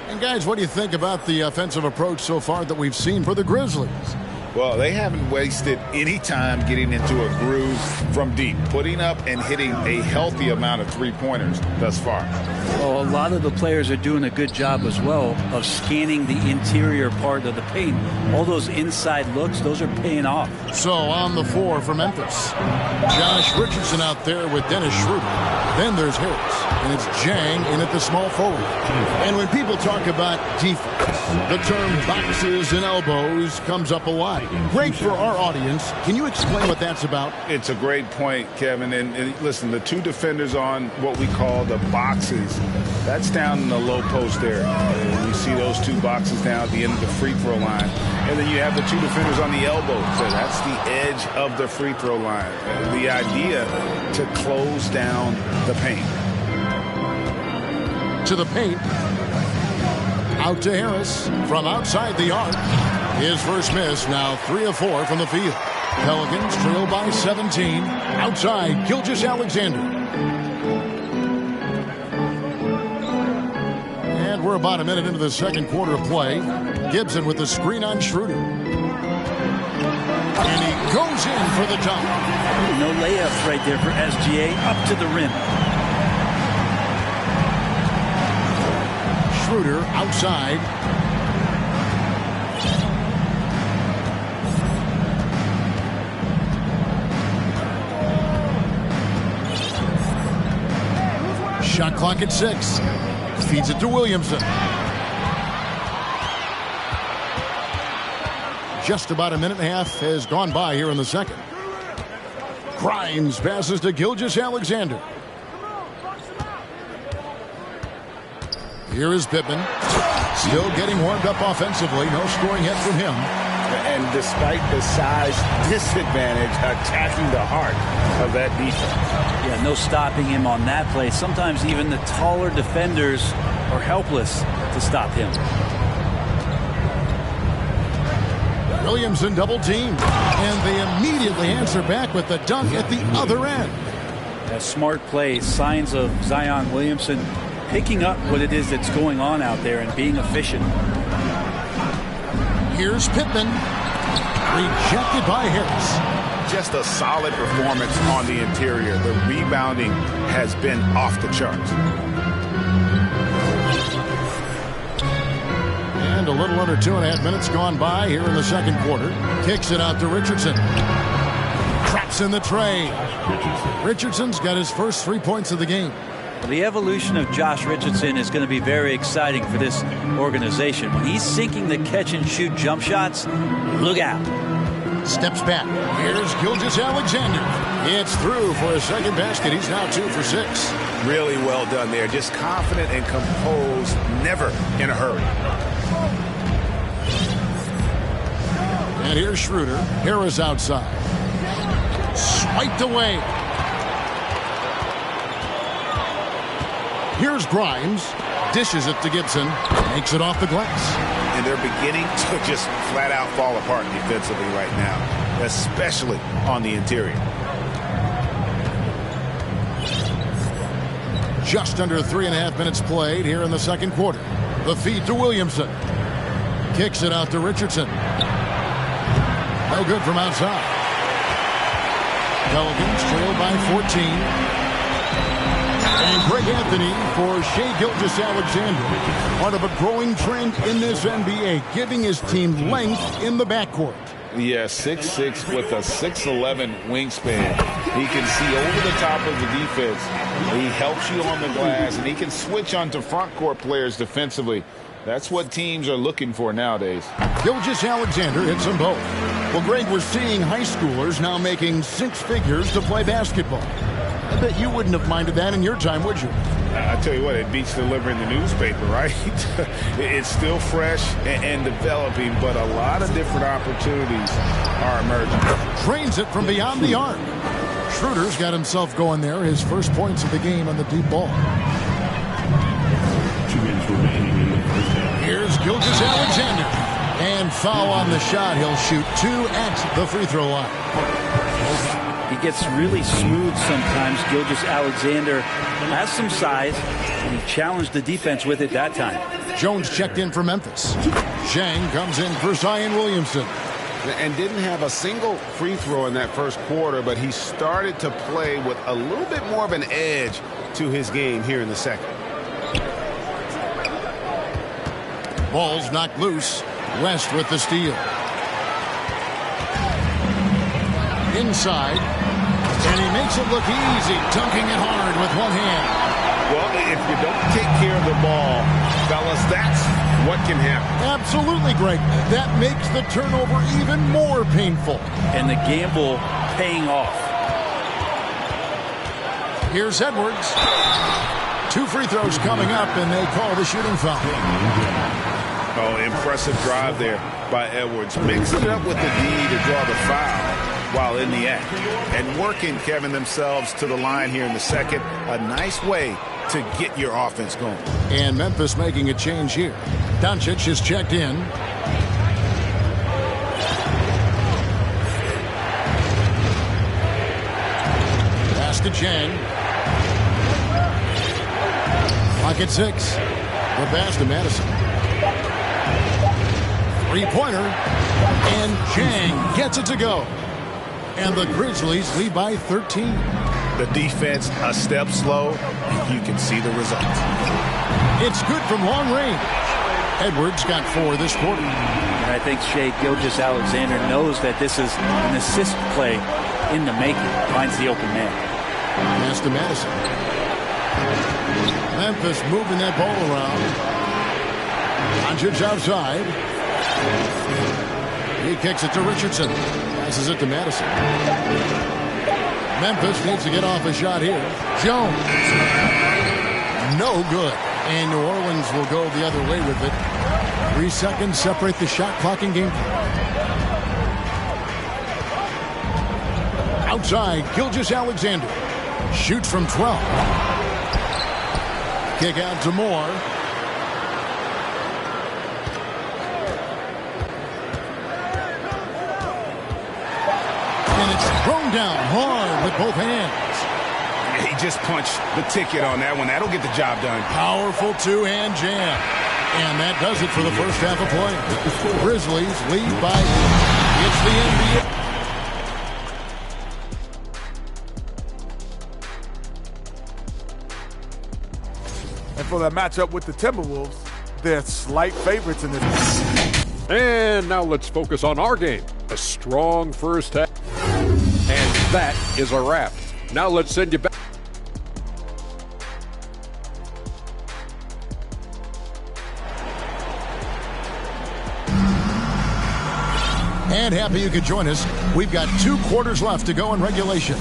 And guys, what do you think about the offensive approach so far that we've seen for the Grizzlies? Well, they haven't wasted any time getting into a groove from deep, putting up and hitting a healthy amount of three-pointers thus far. Well, a lot of the players are doing a good job as well of scanning the interior part of the paint. All those inside looks, those are paying off. So on the floor for Memphis, Josh Richardson out there with Dennis Schroeder. Then there's Harris, and it's Jang in at the small forward. And when people talk about defense, the term boxes and elbows comes up a lot. Great for our audience. Can you explain what that's about? It's a great point, Kevin. And listen, the 2 defenders on what we call the boxes, that's down in the low post area. You see those 2 boxes down at the end of the free throw line. And then you have the 2 defenders on the elbow. So that's the edge of the free throw line. The idea to close down the paint. To the paint. Out to Harris from outside the arc. His first miss, now 3 of 4 from the field. Pelicans trail by 17. Outside, Gilgeous-Alexander. And we're about a minute into the second quarter of play. Gibson with the screen on Schroeder. And he goes in for the dunk. No layups right there for SGA, up to the rim. Schroeder outside. Shot clock at 6. Feeds it to Williamson. Just about a minute and a half has gone by here in the second. Grimes passes to Gilgeous-Alexander. Here is Pippen. Still getting warmed up offensively. No scoring yet from him. And despite the size disadvantage, attacking the heart of that defense. Yeah, no stopping him on that play. Sometimes even the taller defenders are helpless to stop him. Williamson double teamed. And they immediately answer back with the dunk at the other end. A smart play. Signs of Zion Williamson picking up what it is that's going on out there and being efficient. Here's Pittman. Rejected by Harris. Just a solid performance on the interior. The rebounding has been off the charts. And a little under 2.5 minutes gone by here in the second quarter. Kicks it out to Richardson. Traps in the tray. Richardson's got his first 3 points of the game. The evolution of Josh Richardson is going to be very exciting for this organization. When he's sinking the catch-and-shoot jump shots, look out. Steps back. Here's Gilgeous-Alexander. It's through for a second basket. He's now 2 for 6. Really well done there. Just confident and composed, never in a hurry. And here's Schroeder. Harris outside. Swiped away. Here's Grimes. Dishes it to Gibson. Makes it off the glass. And they're beginning to just flat out fall apart defensively right now, especially on the interior. Just under 3.5 minutes played here in the second quarter. The feed to Williamson. Kicks it out to Richardson. No good from outside. Pelicans trail by 14. And Greg Anthony for Shai Gilgeous-Alexander. Part of a growing trend in this NBA, giving his team length in the backcourt. Yeah, 6'6" with a 6'11" wingspan. He can see over the top of the defense. He helps you on the glass, and he can switch onto front court players defensively. That's what teams are looking for nowadays. Gilgeous-Alexander hits them both. Well, Greg, we're seeing high schoolers now making six figures to play basketball. I bet you wouldn't have minded that in your time, would you? I tell you what, it beats delivering the newspaper, right? It's still fresh and developing, but a lot of different opportunities are emerging. Trains it from beyond the arc. Schroeder's got himself going there. His first points of the game on the deep ball. 2 minutes remaining in the first half. Here's Gilgeous-Alexander. And foul on the shot. He'll shoot 2 at the free throw line. He gets really smooth sometimes. Gilgeous-Alexander has some size, and he challenged the defense with it that time. Jones checked in for Memphis. Shang comes in for Zion Williamson. And didn't have a single free throw in that first quarter, but he started to play with a little bit more of an edge to his game here in the second. Ball's knocked loose. West with the steal. Inside. And he makes it look easy, dunking it hard with one hand. Well, if you don't take care of the ball, fellas, that's what can happen. Absolutely, Greg. That makes the turnover even more painful. And the gamble paying off. Here's Edwards. 2 free throws coming up, and they call the shooting foul. Oh, impressive drive there by Edwards. Mixing it up with the D to draw the foul while in the act. And working, Kevin, themselves to the line here in the second. A nice way to get your offense going. And Memphis making a change here. Doncic is checked in. Pass to Chang. Clock at 6. The pass to Madison. Three-pointer. And Chang gets it to go. And the Grizzlies lead by 13. The defense a step slow, and you can see the result. It's good from long range. Edwards got 4 this quarter. And I think Shai Gilgeous-Alexander knows that this is an assist play in the making. Finds the open man. Pass to Madison. Memphis moving that ball around. Doncic outside. He kicks it to Richardson. Passes it to Madison. Memphis needs to get off a shot here. Jones. No good. And New Orleans will go the other way with it. 3 seconds separate the shot clock and game. Outside, Gilgeous-Alexander. Shoots from 12. Kick out to Moore. And it's thrown down hard with both hands. He just punched the ticket on that one. That'll get the job done. Powerful two-hand jam. And that does it for the first half of play. The Grizzlies lead by 8. It's the NBA. And for that matchup with the Timberwolves, they're slight favorites in this. And now let's focus on our game. A strong first half. And that is a wrap. Now let's send you back. And happy you could join us. We've got 2 quarters left to go in regulation.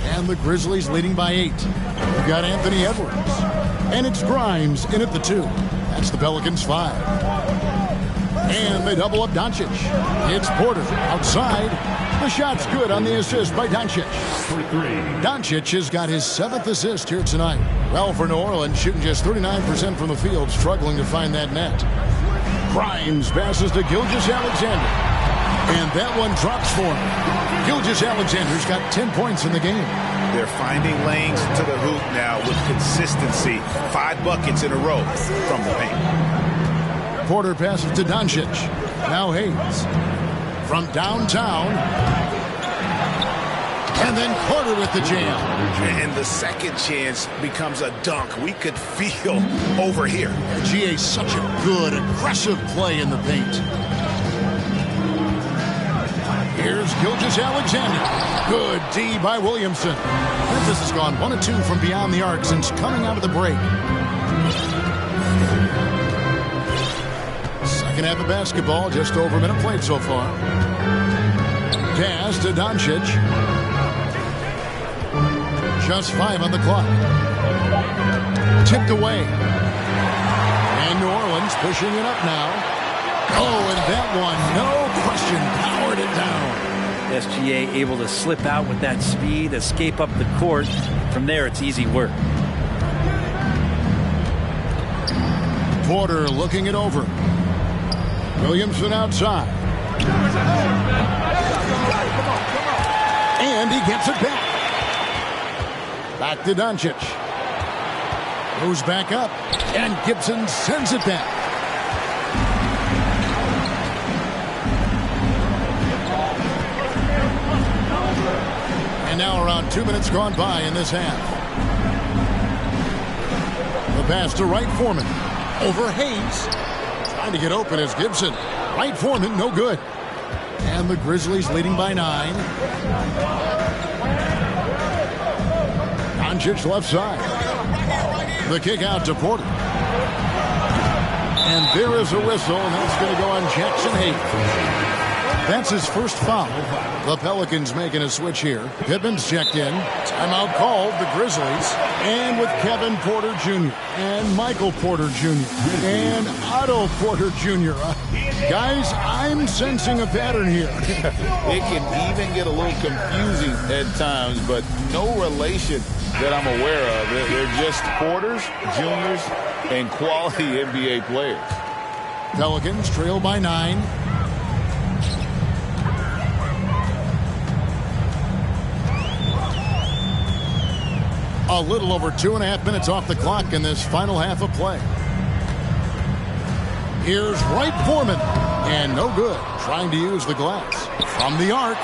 And the Grizzlies leading by 8. We've got Anthony Edwards. And it's Grimes in at the 2. That's the Pelicans 5. And they double up Doncic. It's Porter outside. The shot's good on the assist by Doncic. Doncic has got his 7th assist here tonight. Well, for New Orleans, shooting just 39% from the field, struggling to find that net. Grimes passes to Gilgeous-Alexander. And that one drops for him. Gilgeous-Alexander's got 10 points in the game. They're finding lanes to the hoop now with consistency. 5 buckets in a row from the paint. Porter passes to Doncic. Now Hayes. From downtown. And then Carter with the jam. And the second chance becomes a dunk. We could feel over here. GA, such a good, aggressive play in the paint. Here's Gilgeous-Alexander. Good D by Williamson. Memphis has gone 1 of 2 from beyond the arc since coming out of the break. Second half of basketball, just over a minute played so far. Pass to Doncic. Just 5 on the clock. Tipped away. And New Orleans pushing it up now. Oh, and that one, no question, powered it down. SGA able to slip out with that speed, escape up the court. From there, it's easy work. Porter looking it over. Williamson outside. And he gets it back. Back to Doncic. Goes back up. And Gibson sends it back. And now around 2 minutes gone by in this half. The pass to Wright Foreman. Over Hayes. Trying to get open is Gibson. Wright Foreman, no good. And the Grizzlies leading by 9. Doncic left side. The kick out to Porter. And there is a whistle, and that's going to go on Jackson Hayes. That's his first foul. The Pelicans making a switch here. Pittman's checked in. Timeout called, the Grizzlies. And with Kevin Porter Jr. and Michael Porter Jr. and Otto Porter Jr. Guys, I'm sensing a pattern here. It can even get a little confusing at times, but no relation that I'm aware of. They're just Porters, Juniors, and quality NBA players. Pelicans trail by 9. A little over 2.5 minutes off the clock in this final half of play. Here's Wright Foreman. And no good. Trying to use the glass. From the arc.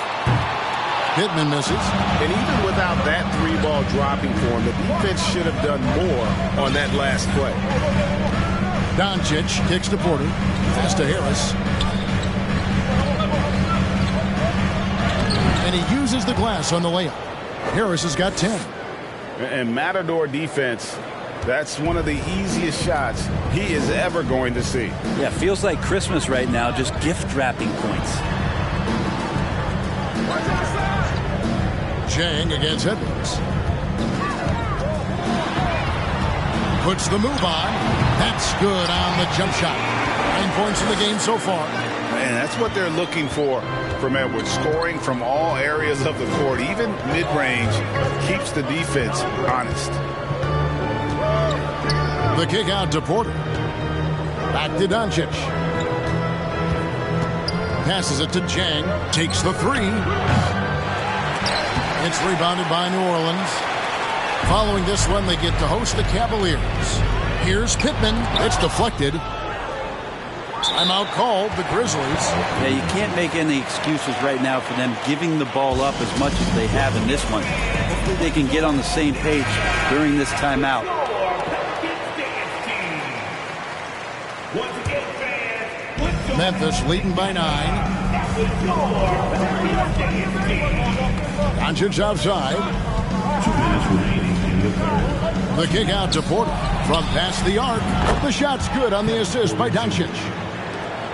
Pittman misses. And even without that 3-ball dropping for him, the defense should have done more on that last play. Doncic kicks to Porter. Pass to Harris. And he uses the glass on the layup. Harris has got 10. And Matador defense, that's one of the easiest shots he is ever going to see. Yeah, feels like Christmas right now, just gift wrapping points. Chang against Edwards. Puts the move on. That's good on the jump shot. 9 points in the game so far. And that's what they're looking for from Edwards. Scoring from all areas of the court, even mid-range, keeps the defense honest. The kick out to Porter. Back to Doncic. Passes it to Chang. Takes the 3. It's rebounded by New Orleans. Following this one, they get to host the Cavaliers. Here's Pittman. It's deflected. Timeout called, the Grizzlies. Yeah, you can't make any excuses right now for them giving the ball up as much as they have in this one. Hopefully they can get on the same page during this timeout. Memphis leading by 9. Doncic outside. 2 minutes remaining in the third. The kick out to Porter from past the arc. The shot's good on the assist by Doncic.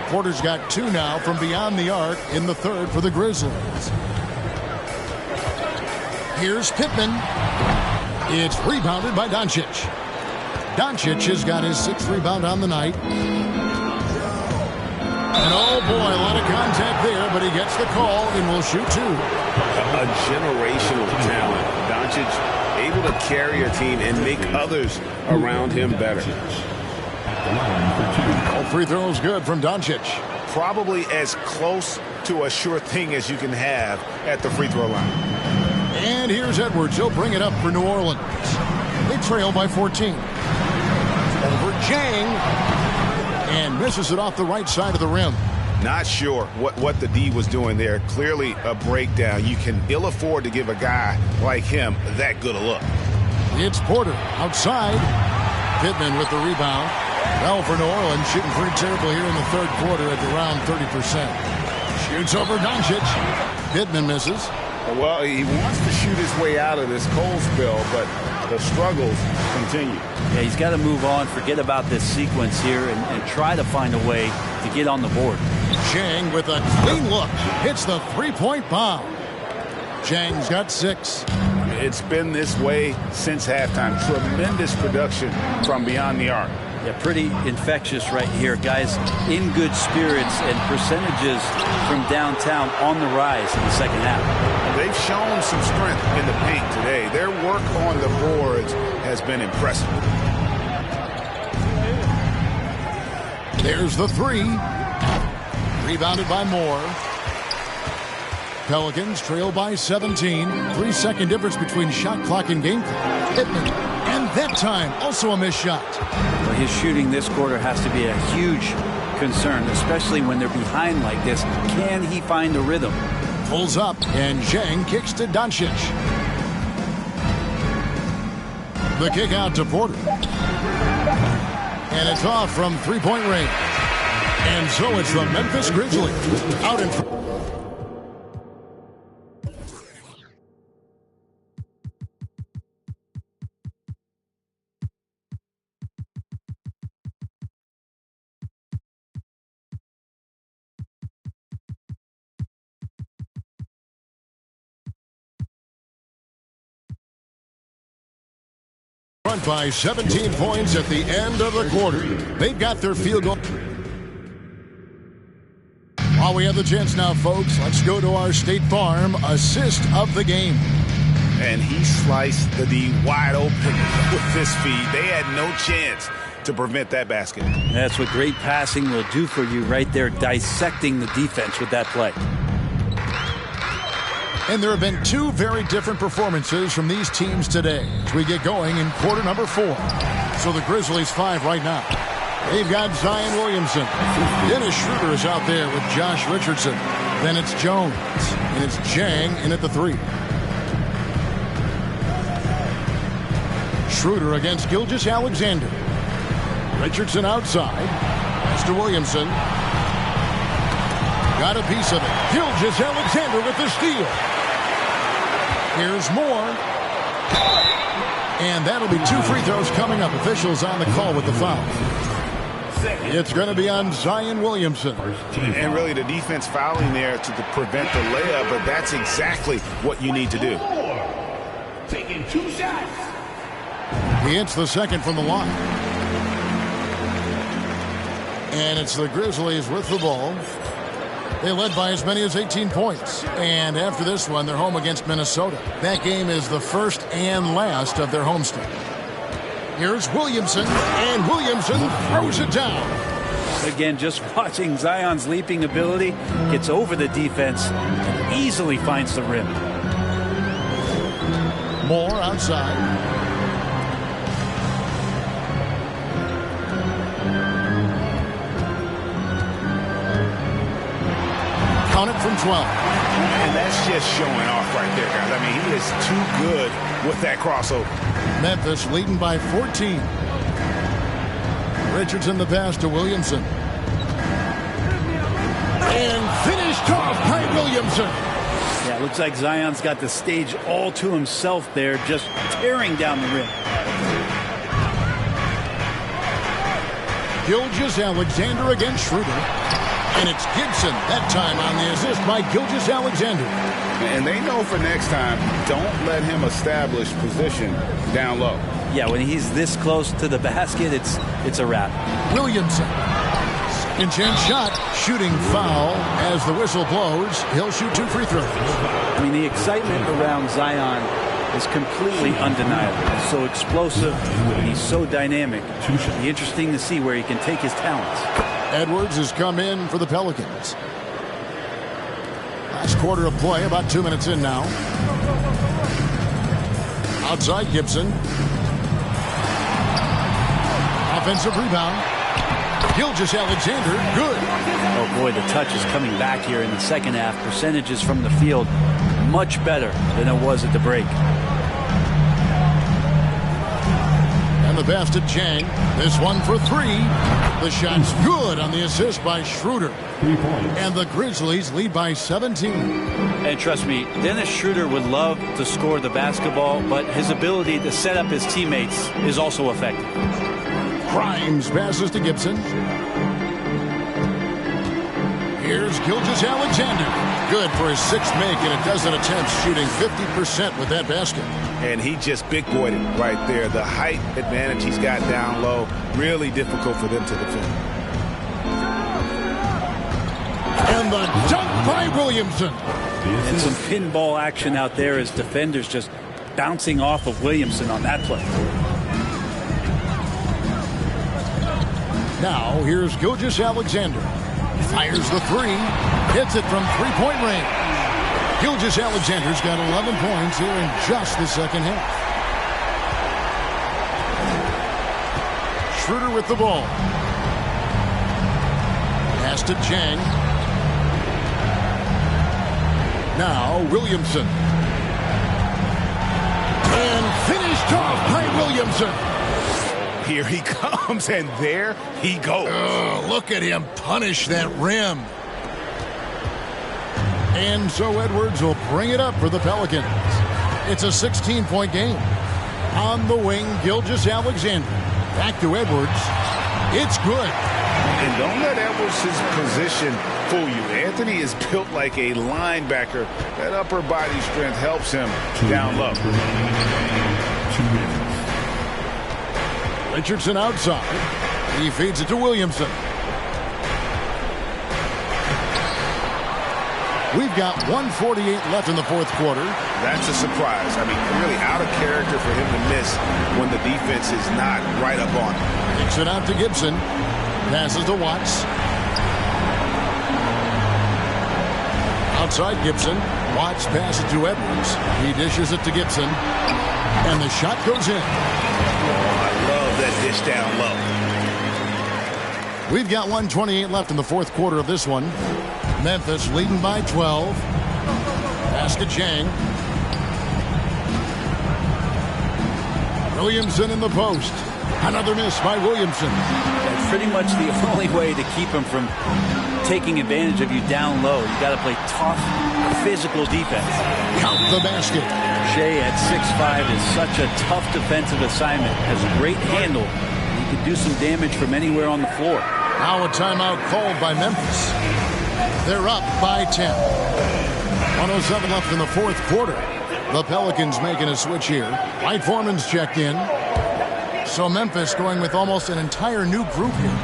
Porter's got 2 now from beyond the arc in the third for the Grizzlies. Here's Pittman. It's rebounded by Doncic. Doncic has got his 6th rebound on the night. And oh boy, a lot of contact there, but he gets the call and will shoot 2. A generational talent. Doncic able to carry a team and make others around him better. All free throws good from Doncic. Probably as close to a sure thing as you can have at the free throw line. And here's Edwards. He'll bring it up for New Orleans. They trail by 14. Over Chang. And misses it off the right side of the rim. Not sure what the D was doing there. Clearly a breakdown. You can ill afford to give a guy like him that good a look. It's Porter outside. Pittman with the rebound. Well, for New Orleans, shooting pretty terrible here in the third quarter at around 30%. Shoots over Doncic. Pittman misses. Well, he wants to shoot his way out of this cold spell, but the struggles continue. Yeah, he's got to move on, forget about this sequence here, and try to find a way to get on the board. Chang with a clean look. Hits the three-point bomb. Chang's got 6. It's been this way since halftime. Tremendous production from beyond the arc. Yeah, pretty infectious right here. Guys in good spirits and percentages from downtown on the rise in the second half. They've shown some strength in the paint today. Their work on the boards has been impressive. There's the 3. Rebounded by Moore. Pelicans trail by 17. 3-second difference between shot clock and game clock. Pittman. And that time, also a missed shot. Well, his shooting this quarter has to be a huge concern, especially when they're behind like this. Can he find the rhythm? Pulls up, and Zhang kicks to Doncic. The kick out to Porter. And it's off from three-point range. And so it's the Memphis Grizzlies out in front. By 17 points at the end of the quarter. They've got their field goal. While we have the chance now, folks, let's go to our State Farm assist of the game. And he sliced the D wide open with this feed. They had no chance to prevent that basket. That's what great passing will do for you right there, dissecting the defense with that play. And there have been 2 very different performances from these teams today as we get going in quarter number 4. So the Grizzlies 5 right now. They've got Zion Williamson. Dennis Schroeder is out there with Josh Richardson. Then it's Jones. And it's Chang in at the 3. Schroeder against Gilgeous-Alexander. Richardson outside. Pass to Williamson. Got a piece of it. Gilgeous-Alexander with the steal. Here's Moore. And that'll be 2 free throws coming up. Officials on the call with the foul. It's going to be on Zion Williamson. And really the defense fouling there to prevent the layup, but that's exactly what you need to do. Taking 2 shots. He hits the second from the line. And it's the Grizzlies with the ball. They led by as many as 18 points. And after this one, they're home against Minnesota. That game is the first and last of their homestand. Here's Williamson, and Williamson throws it down. Again, just watching Zion's leaping ability, gets over the defense and easily finds the rim. Moore outside. Count it from 12. And that's just showing off right there, guys. I mean, he is too good with that crossover. Memphis leading by 14. Richardson the pass to Williamson. And finished off by Williamson. Yeah, it looks like Zion's got the stage all to himself there, just tearing down the rim. Gilgeous-Alexander against Schroeder. And it's Gibson, that time on the assist by Gilgeous-Alexander. And they know for next time, don't let him establish position down low. Yeah, when he's this close to the basket, it's a wrap. Williamson. Second chance shot. Shooting foul as the whistle blows. He'll shoot 2 free throws. I mean, the excitement around Zion is completely undeniable. He's so explosive. He's so dynamic. It'll be interesting to see where he can take his talents. Edwards has come in for the Pelicans. Last quarter of play, about 2 minutes in now. Outside Gibson. Offensive rebound. Gilgeous-Alexander, good. Oh, boy, the touch is coming back here in the second half. Percentages from the field much better than it was at the break. And the pass to Chang. This one for three. The shot's good on the assist by Schroeder. 3 points. And the Grizzlies lead by 17. And trust me, Dennis Schroeder would love to score the basketball, but his ability to set up his teammates is also effective. Grimes passes to Gibson. Here's Gilgeous-Alexander. Good for his sixth make in a dozen attempts, shooting 50% with that basket. And he just big-boyed it right there. The height advantage he's got down low, really difficult for them to defend. And the dunk by Williamson. And some pinball action out there as defenders just bouncing off of Williamson on that play. Now, here's Gilgeous-Alexander. Fires the three. Hits it from three-point range. Gilgeous-Alexander's got 11 points here in just the second half. Schroeder with the ball. Pass to Chang. Now, Williamson. And finished off by Williamson. Here he comes, and there he goes. Oh, look at him punish that rim. And so Edwards will bring it up for the Pelicans. It's a 16-point game. On the wing, Gilgeous-Alexander. Back to Edwards. It's good. And don't let Edwards' position fool you. Anthony is built like a linebacker. That upper body strength helps him down low. 2 minutes. Richardson outside. He feeds it to Williamson. We've got 1:48 left in the fourth quarter. That's a surprise. I mean, really out of character for him to miss when the defense is not right up on him. Kicks it out to Gibson. Passes to Watts. Outside Gibson. Watts passes to Edwards. He dishes it to Gibson. And the shot goes in. I love that dish down low. We've got 1:28 left in the fourth quarter of this one. Memphis leading by 12. Pass to Chang. Williamson in the post. Another miss by Williamson. That's pretty much the only way to keep him from taking advantage of you down low. You got to play tough, physical defense. Count the basket. Shea at 6'5" is such a tough defensive assignment. Has a great handle. He can do some damage from anywhere on the floor. Now a timeout called by Memphis. They're up by 10. 1:07 left in the fourth quarter. The Pelicans making a switch here. Dwight Foreman's checked in. So Memphis going with almost an entire new group here.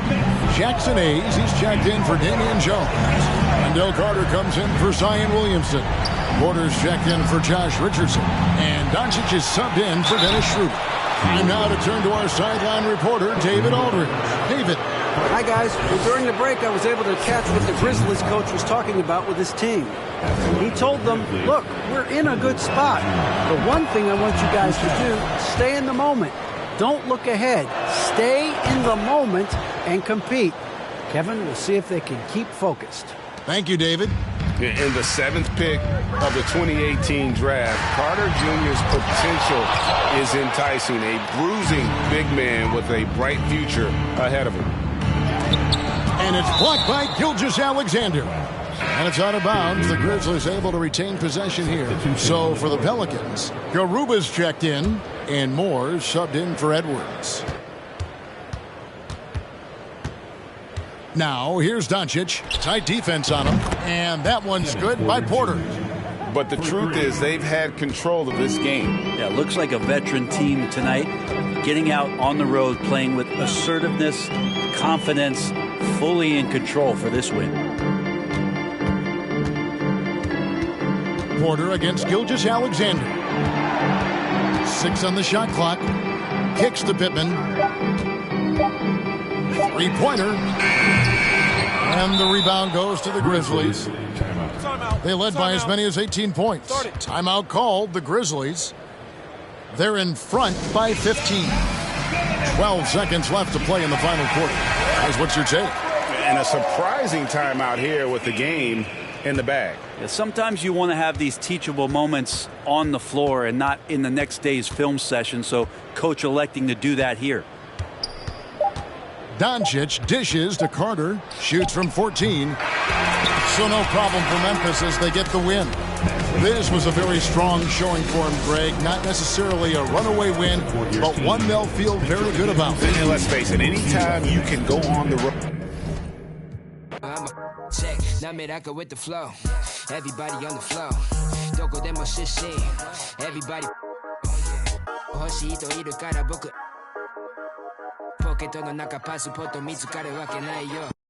Jackson Hayes, he's checked in for Damian Jones. Wendell Carter comes in for Zion Williamson. Porter's checked in for Josh Richardson. And Doncic is subbed in for Dennis Schroeder. Time now to turn to our sideline reporter, David Aldridge. David. Hi, guys. Well, during the break, I was able to catch what the Grizzlies coach was talking about with his team. He told them, look, we're in a good spot. The one thing I want you guys to do, stay in the moment. Don't look ahead. Stay in the moment and compete. Kevin, we'll see if they can keep focused. Thank you, David. In the 7th pick of the 2018 draft, Carter Jr.'s potential is enticing. A bruising big man with a bright future ahead of him. And it's blocked by Gilgeous-Alexander. And it's out of bounds. The Grizzlies able to retain possession here. So for the Pelicans, Garuba's checked in, and Moore subbed in for Edwards. Now, here's Doncic. Tight defense on him. And that one's good by Porter. But the truth is they've had control of this game. Yeah, looks like a veteran team tonight. Getting out on the road, playing with assertiveness, confidence, fully in control for this win. Porter against Gilgeous-Alexander. 6 on the shot clock. Kicks to Pittman. Three-pointer. And the rebound goes to the Grizzlies. They led by as many as 18 points. Timeout called. The Grizzlies. They're in front by 15. 12 seconds left to play in the final quarter. Guys, what's your take? And a surprising timeout here with the game in the bag. Yeah, sometimes you want to have these teachable moments on the floor and not in the next day's film session, so coach electing to do that here. Doncic dishes to Carter, shoots from 14. So no problem for Memphis as they get the win. This was a very strong showing for him, Greg. Not necessarily a runaway win, but one they'll feel very good about. And let's face it, anytime you can go on the road. Check, now me rock with the flow. Everybody on the flow. Doko demo shishi. Everybody. Hoshito iru kara boku. ポケットの中パスポート見つかるわけないよ